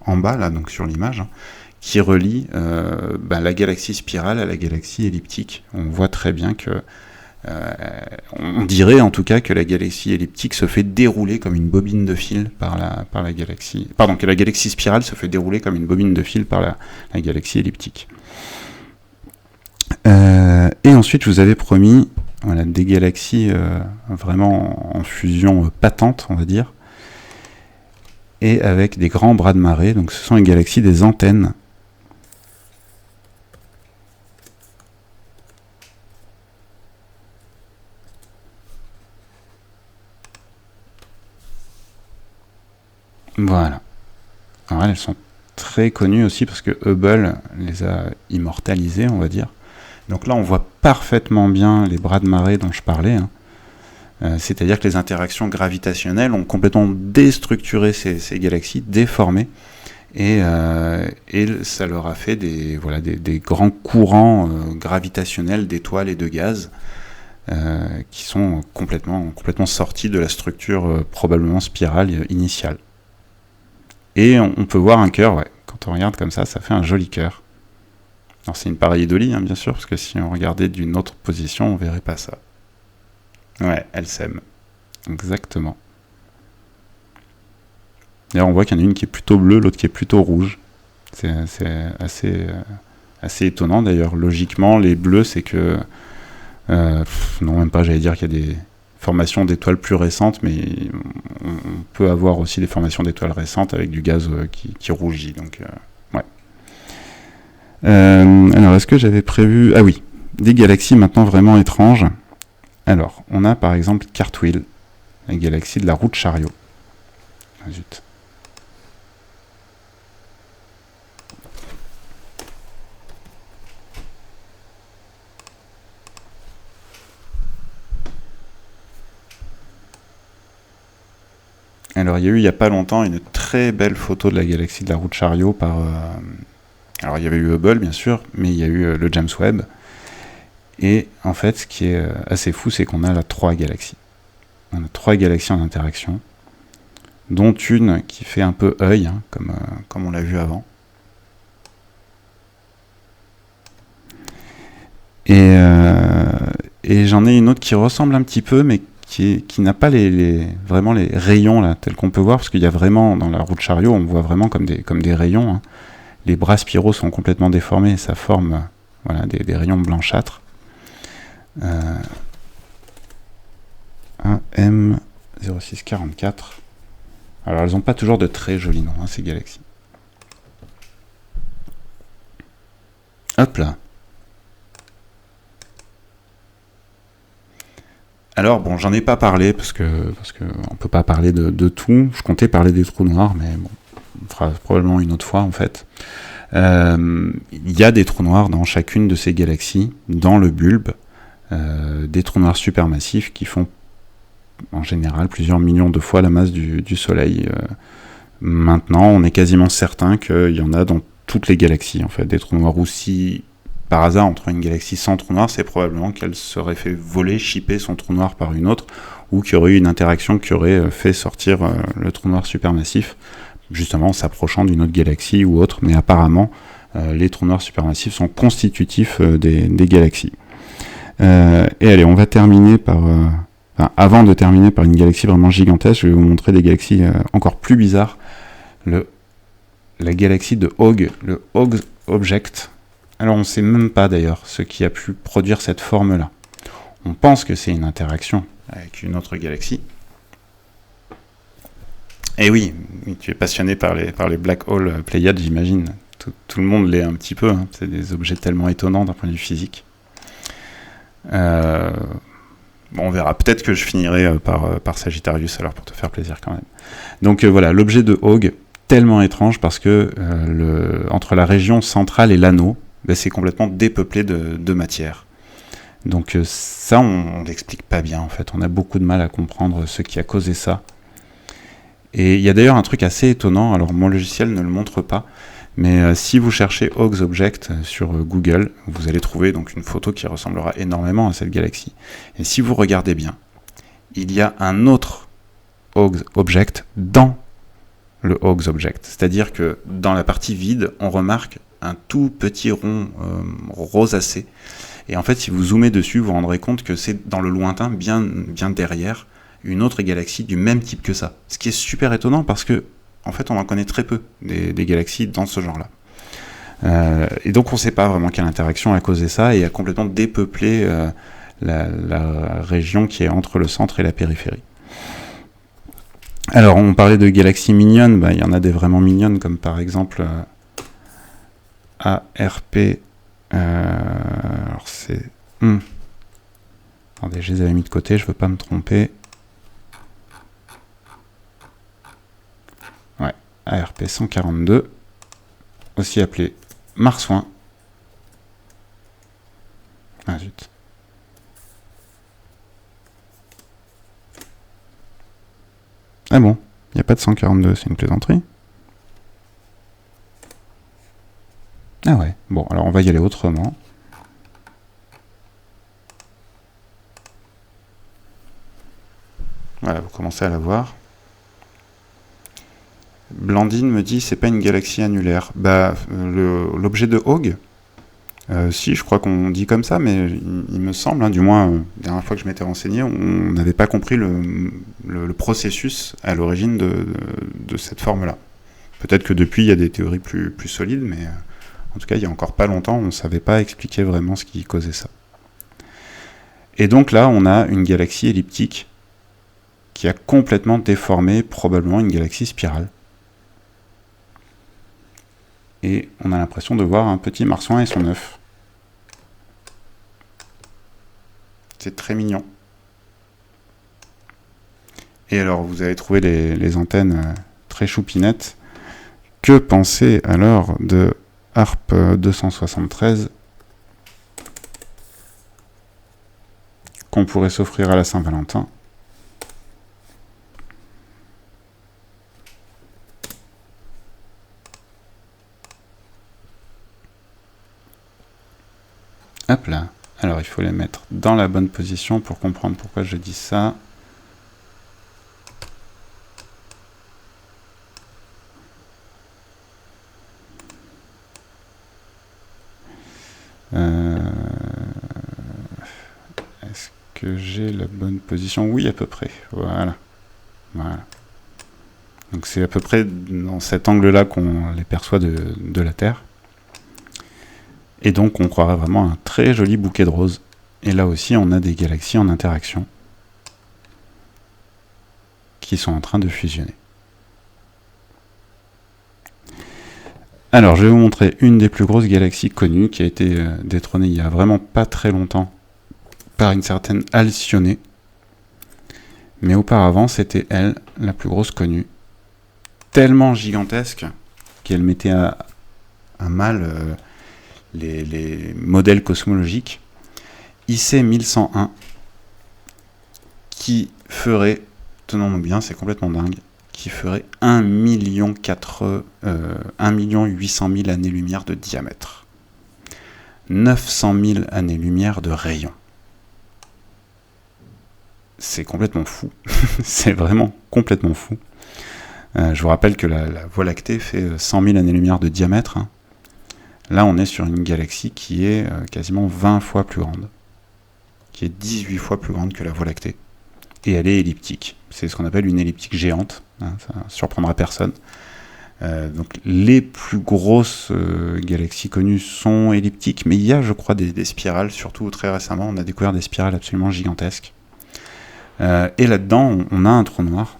en bas là, donc sur l'image, hein, qui relie la galaxie spirale à la galaxie elliptique. On voit très bien que On dirait en tout cas que la galaxie elliptique se fait dérouler comme une bobine de fil par la galaxie... Pardon, que la galaxie spirale se fait dérouler comme une bobine de fil par la galaxie elliptique. Et ensuite, je vous avais promis des galaxies vraiment en fusion patente, on va dire, et avec des grands bras de marée. Donc ce sont les galaxies des antennes. Voilà. Alors elles sont très connues aussi parce que Hubble les a immortalisées, on va dire. Donc là, on voit parfaitement bien les bras de marée dont je parlais. C'est-à-dire que les interactions gravitationnelles ont complètement déstructuré ces galaxies, déformées, et ça leur a fait des grands courants gravitationnels d'étoiles et de gaz qui sont complètement sortis de la structure probablement spirale initiale. Et on peut voir un cœur, ouais. Quand on regarde comme ça fait un joli cœur. Alors c'est une pareidolie, bien sûr, parce que si on regardait d'une autre position, on verrait pas ça. Ouais, elles s'aiment. Exactement. D'ailleurs, on voit qu'il y en a une qui est plutôt bleue, l'autre qui est plutôt rouge. C'est assez étonnant, d'ailleurs. Logiquement, les bleus, c'est que... non, même pas, j'allais dire qu'il y a des formations d'étoiles plus récentes, mais on peut avoir aussi des formations d'étoiles récentes avec du gaz qui rougit, donc... ouais. Alors, est-ce que j'avais prévu... Ah oui, des galaxies maintenant vraiment étranges. Alors, on a par exemple Cartwheel, la galaxie de la roue de chariot. Ah, zut. Alors, il y a eu il n'y a pas longtemps une très belle photo de la galaxie de la roue de chariot par... Alors, il y avait eu Hubble, bien sûr, mais il y a eu le James Webb. Et en fait, ce qui est assez fou, c'est qu'on a là 3 galaxies. On a 3 galaxies en interaction, dont une qui fait un peu œil, comme on l'a vu avant. Et j'en ai une autre qui ressemble un petit peu, mais qui n'a pas vraiment les rayons là, tels qu'on peut voir, parce qu'il y a vraiment, dans la roue de chariot, on voit vraiment comme des rayons. Les bras spiraux sont complètement déformés, et ça forme des rayons blanchâtres. AM0644. Alors elles n'ont pas toujours de très jolis noms, ces galaxies. Hop là. Alors bon, j'en ai pas parlé parce que on peut pas parler de tout. Je comptais parler des trous noirs, mais bon, on fera probablement une autre fois en fait. Il y a des trous noirs dans chacune de ces galaxies, dans le bulbe, des trous noirs supermassifs qui font en général plusieurs millions de fois la masse du Soleil. Maintenant, on est quasiment certain qu'il y en a dans toutes les galaxies, en fait, des trous noirs. Ou si, par hasard, entre une galaxie sans trou noir, c'est probablement qu'elle serait fait voler, chipper son trou noir par une autre, ou qu'il y aurait eu une interaction qui aurait fait sortir le trou noir supermassif, justement en s'approchant d'une autre galaxie ou autre. Mais apparemment, les trous noirs supermassifs sont constitutifs des galaxies. Et allez, on va terminer par... avant de terminer par une galaxie vraiment gigantesque, je vais vous montrer des galaxies encore plus bizarres. La galaxie de Hogg, le Hogg Object. Alors on ne sait même pas d'ailleurs ce qui a pu produire cette forme-là. On pense que c'est une interaction avec une autre galaxie. Et oui, tu es passionné par les Black Hole Pléiades, j'imagine. Tout le monde l'est un petit peu. C'est des objets tellement étonnants d'un point de vue physique. Bon, on verra. Peut-être que je finirai par Sagittarius, alors pour te faire plaisir quand même. Donc voilà, l'objet de Hogg, tellement étrange parce que entre la région centrale et l'anneau, c'est complètement dépeuplé de matière. Donc ça, on l'explique pas bien en fait. On a beaucoup de mal à comprendre ce qui a causé ça. Et il y a d'ailleurs un truc assez étonnant, alors mon logiciel ne le montre pas, mais si vous cherchez Hogg Object sur Google, vous allez trouver donc une photo qui ressemblera énormément à cette galaxie. Et si vous regardez bien, il y a un autre Hogg Object dans le Hogg Object. C'est-à-dire que dans la partie vide, on remarque un tout petit rond rosacé. Et en fait, si vous zoomez dessus, vous vous rendrez compte que c'est dans le lointain, bien derrière, une autre galaxie du même type que ça. Ce qui est super étonnant parce que, en fait, on en connaît très peu des galaxies dans ce genre-là. Et donc on ne sait pas vraiment quelle interaction a causé ça et a complètement dépeuplé la région qui est entre le centre et la périphérie. Alors on parlait de galaxies mignonnes, il y en a des vraiment mignonnes comme par exemple ARP. Alors c'est... Attendez, je les avais mis de côté, je ne veux pas me tromper. Ouais, ARP 142, aussi appelé Marsouin. Ah zut. Ah bon, il n'y a pas de 142, c'est une plaisanterie. Ah ouais, bon, alors on va y aller autrement. Voilà, vous commencez à la voir. Blandine me dit c'est pas une galaxie annulaire. L'objet de Hogg, si, je crois qu'on dit comme ça, mais il me semble, du moins, la dernière fois que je m'étais renseigné, on n'avait pas compris le processus à l'origine de cette forme-là. Peut-être que depuis, il y a des théories plus solides, mais en tout cas, il y a encore pas longtemps, on ne savait pas expliquer vraiment ce qui causait ça. Et donc là, on a une galaxie elliptique qui a complètement déformé probablement une galaxie spirale. Et on a l'impression de voir un petit marsouin et son œuf. C'est très mignon. Et alors, vous avez trouvé les antennes très choupinettes. Que penser alors de ARP 273 qu'on pourrait s'offrir à la Saint-Valentin ? Hop là. Alors, il faut les mettre dans la bonne position pour comprendre pourquoi je dis ça. Est-ce que j'ai la bonne position? Oui, à peu près. Voilà. Donc, c'est à peu près dans cet angle-là qu'on les perçoit de la Terre. Et donc on croirait vraiment un très joli bouquet de roses. Et là aussi on a des galaxies en interaction qui sont en train de fusionner. Alors je vais vous montrer une des plus grosses galaxies connues qui a été détrônée il y a vraiment pas très longtemps par une certaine Alcyone. Mais auparavant c'était elle, la plus grosse connue. Tellement gigantesque qu'elle mettait à mal... les modèles cosmologiques, IC 1101, qui ferait, tenons-nous bien, c'est complètement dingue, qui ferait 1 800 000 années-lumière de diamètre. 900 000 années-lumière de rayon. C'est complètement fou. C'est vraiment complètement fou. Je vous rappelle que la Voie lactée fait 100 000 années-lumière de diamètre, Là, on est sur une galaxie qui est quasiment 20 fois plus grande, qui est 18 fois plus grande que la Voie lactée. Et elle est elliptique. C'est ce qu'on appelle une elliptique géante. Ça ne surprendra personne. Donc, les plus grosses galaxies connues sont elliptiques, mais il y a, je crois, des spirales, surtout très récemment. On a découvert des spirales absolument gigantesques. Et là-dedans, on a un trou noir.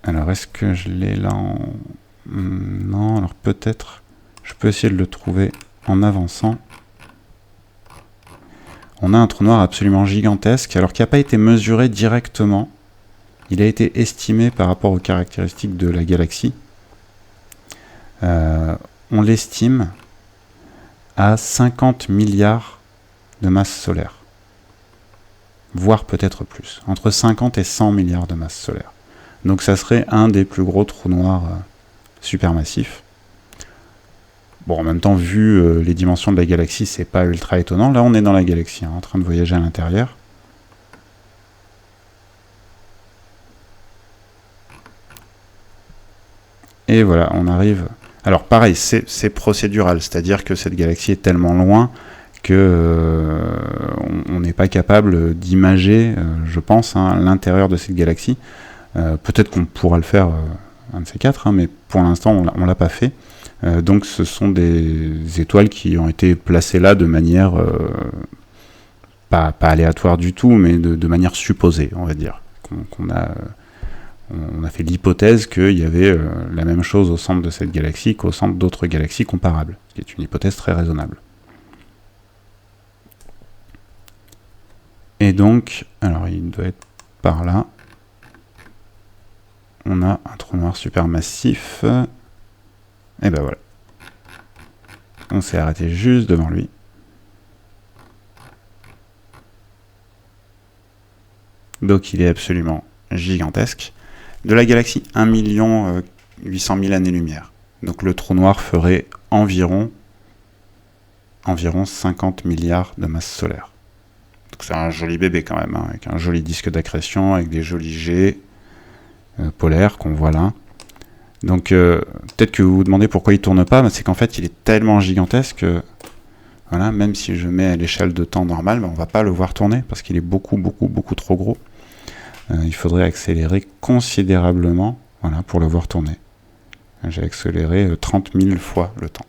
Alors, est-ce que je l'ai là en... Non, alors peut-être... Je peux essayer de le trouver en avançant. On a un trou noir absolument gigantesque, alors qui n'a pas été mesuré directement. Il a été estimé par rapport aux caractéristiques de la galaxie. On l'estime à 50 milliards de masse solaire. Voire peut-être plus. Entre 50 et 100 milliards de masse solaire. Donc ça serait un des plus gros trous noirs supermassifs. Bon, en même temps, vu les dimensions de la galaxie, c'est pas ultra étonnant. Là, on est dans la galaxie, en train de voyager à l'intérieur. Et voilà, on arrive... Alors pareil, c'est procédural, c'est-à-dire que cette galaxie est tellement loin que on n'est pas capable d'imager, je pense, hein, l'intérieur de cette galaxie. Peut-être qu'on pourra le faire un de ces quatre, hein, mais pour l'instant on l'a pas fait. Donc ce sont des étoiles qui ont été placées là de manière pas aléatoire du tout, mais de manière supposée, on va dire. On a fait l'hypothèse qu'il y avait la même chose au centre de cette galaxie qu'au centre d'autres galaxies comparables, ce qui est une hypothèse très raisonnable. Et donc, alors il doit être par là. On a un trou noir supermassif. Et ben voilà. On s'est arrêté juste devant lui. Donc il est absolument gigantesque. De la galaxie 1 800 000 années-lumière. Donc le trou noir ferait environ 50 milliards de masse solaire. Donc c'est un joli bébé quand même, hein, avec un joli disque d'accrétion, avec des jolis jets polaires qu'on voit là. Donc peut-être que vous vous demandez pourquoi il tourne pas, mais c'est qu'en fait il est tellement gigantesque que voilà, même si je mets à l'échelle de temps normale, on va pas le voir tourner parce qu'il est beaucoup trop gros. Il faudrait accélérer considérablement, voilà, pour le voir tourner. J'ai accéléré 30 000 fois le temps.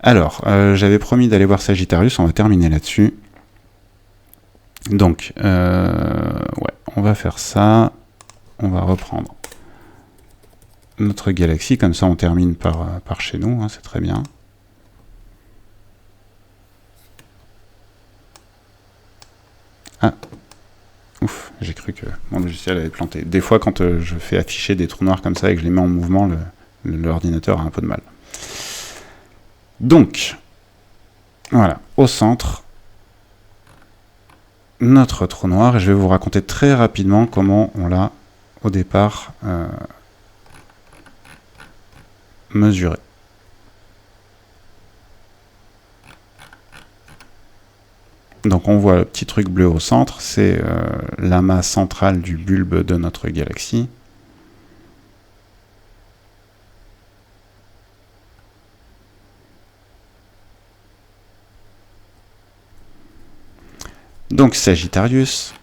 Alors, j'avais promis d'aller voir Sagittarius, on va terminer là-dessus. Donc, ouais, on va faire ça. On va reprendre notre galaxie, comme ça on termine par chez nous, hein, c'est très bien. Ah, ouf, j'ai cru que mon logiciel avait planté. Des fois, quand je fais afficher des trous noirs comme ça et que je les mets en mouvement, l'ordinateur a un peu de mal. Donc, voilà, au centre, notre trou noir, et je vais vous raconter très rapidement comment on l'a, au départ, mesuré. Donc on voit le petit truc bleu au centre, c'est l'amas central du bulbe de notre galaxie. Donc Sagittarius,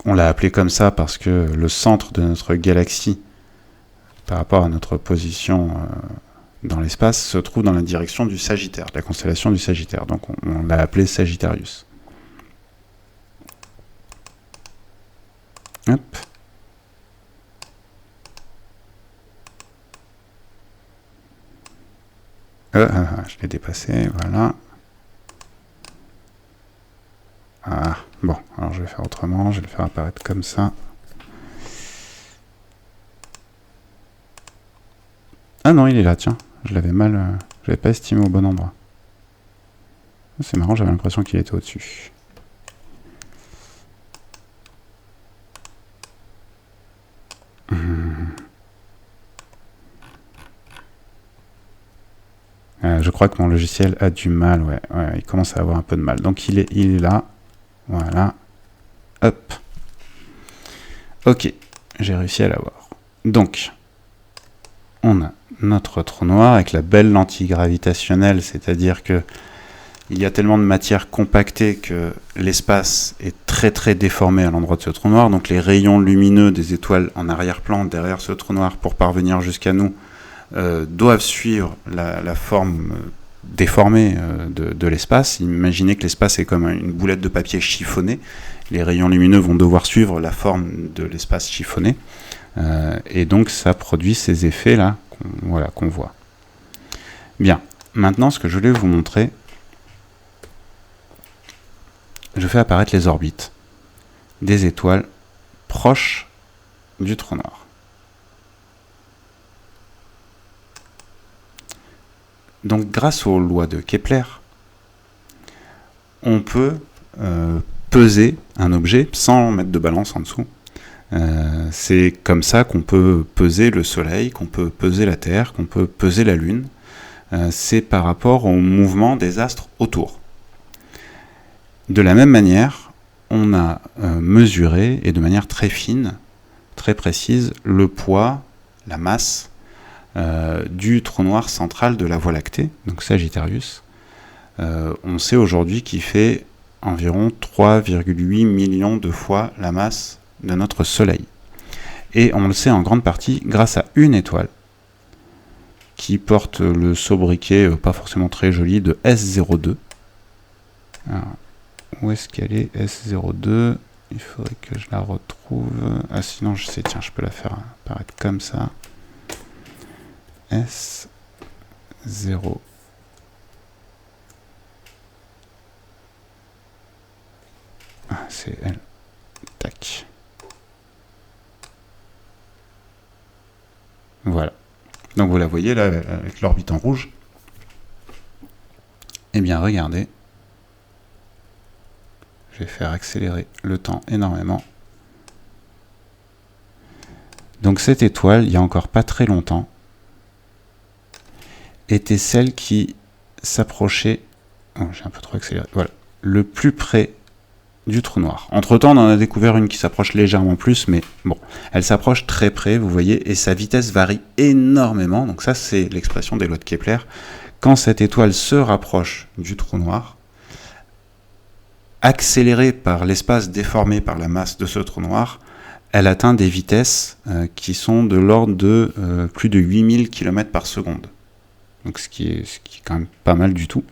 on l'a appelé comme ça parce que le centre de notre galaxie, par rapport à notre position dans l'espace, se trouve dans la direction du Sagittaire, de la constellation du Sagittaire. Donc on l'a appelé Sagittarius. Hop. Je l'ai dépassé, voilà. Ah, bon, alors je vais faire autrement, je vais le faire apparaître comme ça. Ah non, il est là, tiens. Je l'avais mal... je l'avais pas estimé au bon endroit. C'est marrant, j'avais l'impression qu'il était au-dessus. Je crois que mon logiciel a du mal, ouais, il commence à avoir un peu de mal. Donc il est là, voilà. Hop. Ok, j'ai réussi à l'avoir. Donc, on a notre trou noir avec la belle lentille gravitationnelle, c'est-à-dire que il y a tellement de matière compactée que l'espace est très déformé à l'endroit de ce trou noir, donc les rayons lumineux des étoiles en arrière-plan derrière ce trou noir pour parvenir jusqu'à nous doivent suivre la forme déformée de l'espace. Imaginez que l'espace est comme une boulette de papier chiffonnée, les rayons lumineux vont devoir suivre la forme de l'espace chiffonné, et donc ça produit ces effets là qu'on voit. Bien, maintenant ce que je voulais vous montrer, je fais apparaître les orbites des étoiles proches du trou noir. Donc grâce aux lois de Kepler, on peut peser un objet sans mettre de balance en dessous. C'est comme ça qu'on peut peser le Soleil, qu'on peut peser la Terre, qu'on peut peser la Lune. C'est par rapport au mouvement des astres autour. De la même manière, on a mesuré, et de manière très fine, très précise, le poids, la masse du trou noir central de la Voie lactée, donc Sagittarius. On sait aujourd'hui qu'il fait environ 3,8 millions de fois la masse de notre Soleil. Et on le sait en grande partie grâce à une étoile qui porte le sobriquet pas forcément très joli de S02. Alors, où est-ce qu'elle est, S02? Il faudrait que je la retrouve. Ah, sinon, je sais, tiens, je peux la faire apparaître comme ça. S0. Ah, c'est elle. Tac. Voilà. Donc vous la voyez là, avec l'orbite en rouge. Eh bien, regardez. Je vais faire accélérer le temps énormément. Donc cette étoile, il n'y a encore pas très longtemps, était celle qui s'approchait, oh, j'ai un peu trop accéléré, voilà, le plus près du trou noir. Entre-temps, on en a découvert une qui s'approche légèrement plus, mais bon, elle s'approche très près, vous voyez, et sa vitesse varie énormément. Donc ça, c'est l'expression des lois de Kepler. Quand cette étoile se rapproche du trou noir, accélérée par l'espace déformé par la masse de ce trou noir, elle atteint des vitesses qui sont de l'ordre de plus de 8000 km par seconde. Donc ce qui est quand même pas mal du tout.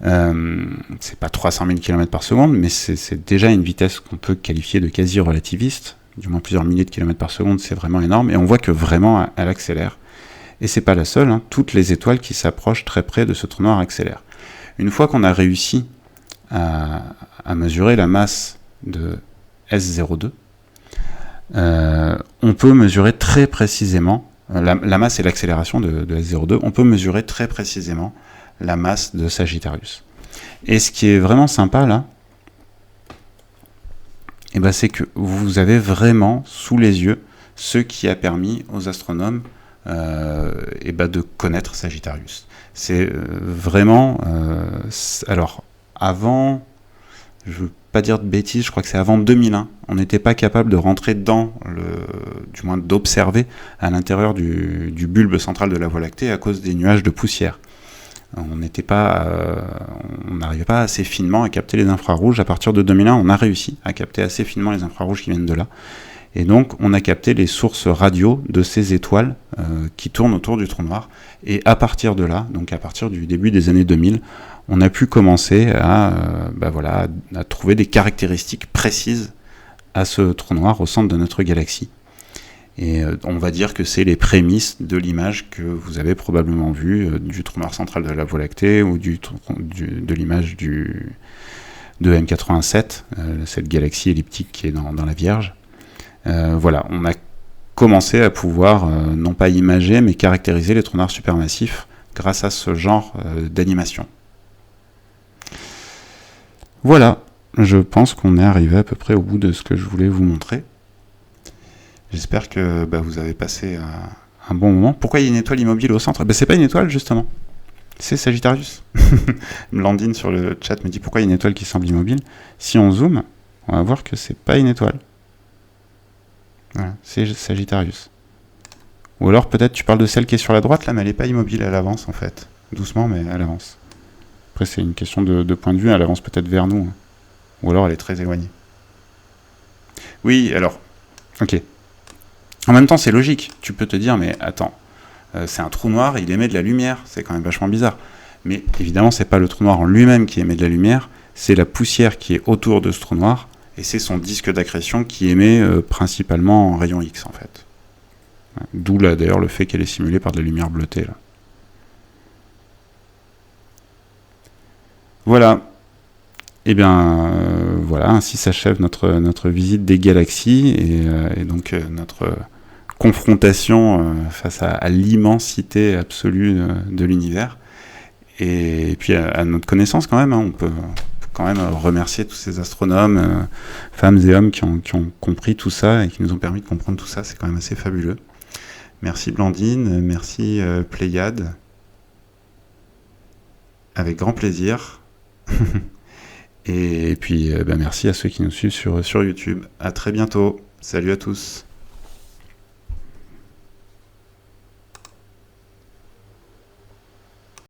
C'est pas 300 000 km par seconde, mais c'est déjà une vitesse qu'on peut qualifier de quasi-relativiste. Du moins plusieurs milliers de kilomètres par seconde, c'est vraiment énorme. Et on voit que vraiment, elle accélère. Et c'est pas la seule, hein. Toutes les étoiles qui s'approchent très près de ce trou noir accélèrent. Une fois qu'on a réussi à mesurer la masse de S02, on peut mesurer très précisément, la masse et l'accélération de S02, on peut mesurer très précisément la masse de Sagittarius. Et ce qui est vraiment sympa là, eh ben, c'est que vous avez vraiment sous les yeux ce qui a permis aux astronomes eh ben, de connaître Sagittarius. C'est vraiment... alors, avant... Je ne veux pas dire de bêtises, je crois que c'est avant 2001. On n'était pas capable de rentrer du moins d'observer à l'intérieur du bulbe central de la Voie lactée à cause des nuages de poussière. On n'arrivait pas assez finement à capter les infrarouges. À partir de 2001, on a réussi à capter assez finement les infrarouges qui viennent de là. Et donc, on a capté les sources radio de ces étoiles qui tournent autour du trou noir. Et à partir de là, donc à partir du début des années 2000, on a pu commencer à trouver des caractéristiques précises à ce trou noir au centre de notre galaxie. Et on va dire que c'est les prémices de l'image que vous avez probablement vue du trou noir central de la Voie lactée ou de l'image de M87, cette galaxie elliptique qui est dans la Vierge. Voilà, on a commencé à pouvoir non pas imager mais caractériser les trous noirs supermassifs grâce à ce genre d'animation. Voilà, je pense qu'on est arrivé à peu près au bout de ce que je voulais vous montrer. J'espère que vous avez passé un bon moment. Pourquoi il y a une étoile immobile au centre ? C'est pas une étoile, justement. C'est Sagittarius. Blandine sur le chat me dit pourquoi il y a une étoile qui semble immobile. Si on zoome, on va voir que c'est pas une étoile. Voilà, c'est Sagittarius. Ou alors peut-être tu parles de celle qui est sur la droite, là, mais elle n'est pas immobile, elle avance en fait. Doucement, mais elle avance. Après, c'est une question de point de vue, elle avance peut-être vers nous. Ou alors elle est très éloignée. Oui, alors, ok. En même temps, c'est logique. Tu peux te dire, mais attends, c'est un trou noir, il émet de la lumière. C'est quand même vachement bizarre. Mais évidemment, c'est pas le trou noir en lui-même qui émet de la lumière, c'est la poussière qui est autour de ce trou noir, et c'est son disque d'accrétion qui émet principalement en rayon X, en fait. D'où là, d'ailleurs, le fait qu'elle est simulée par de la lumière bleutée, là. Voilà. Eh bien, voilà, ainsi s'achève notre visite des galaxies et donc notre confrontation face à l'immensité absolue de l'univers. Et puis à notre connaissance quand même, hein, on peut quand même remercier tous ces astronomes, femmes et hommes qui ont compris tout ça et qui nous ont permis de comprendre tout ça. C'est quand même assez fabuleux. Merci Blandine, merci Pléiade. Avec grand plaisir. Et puis merci à ceux qui nous suivent sur YouTube. À très bientôt. Salut à tous.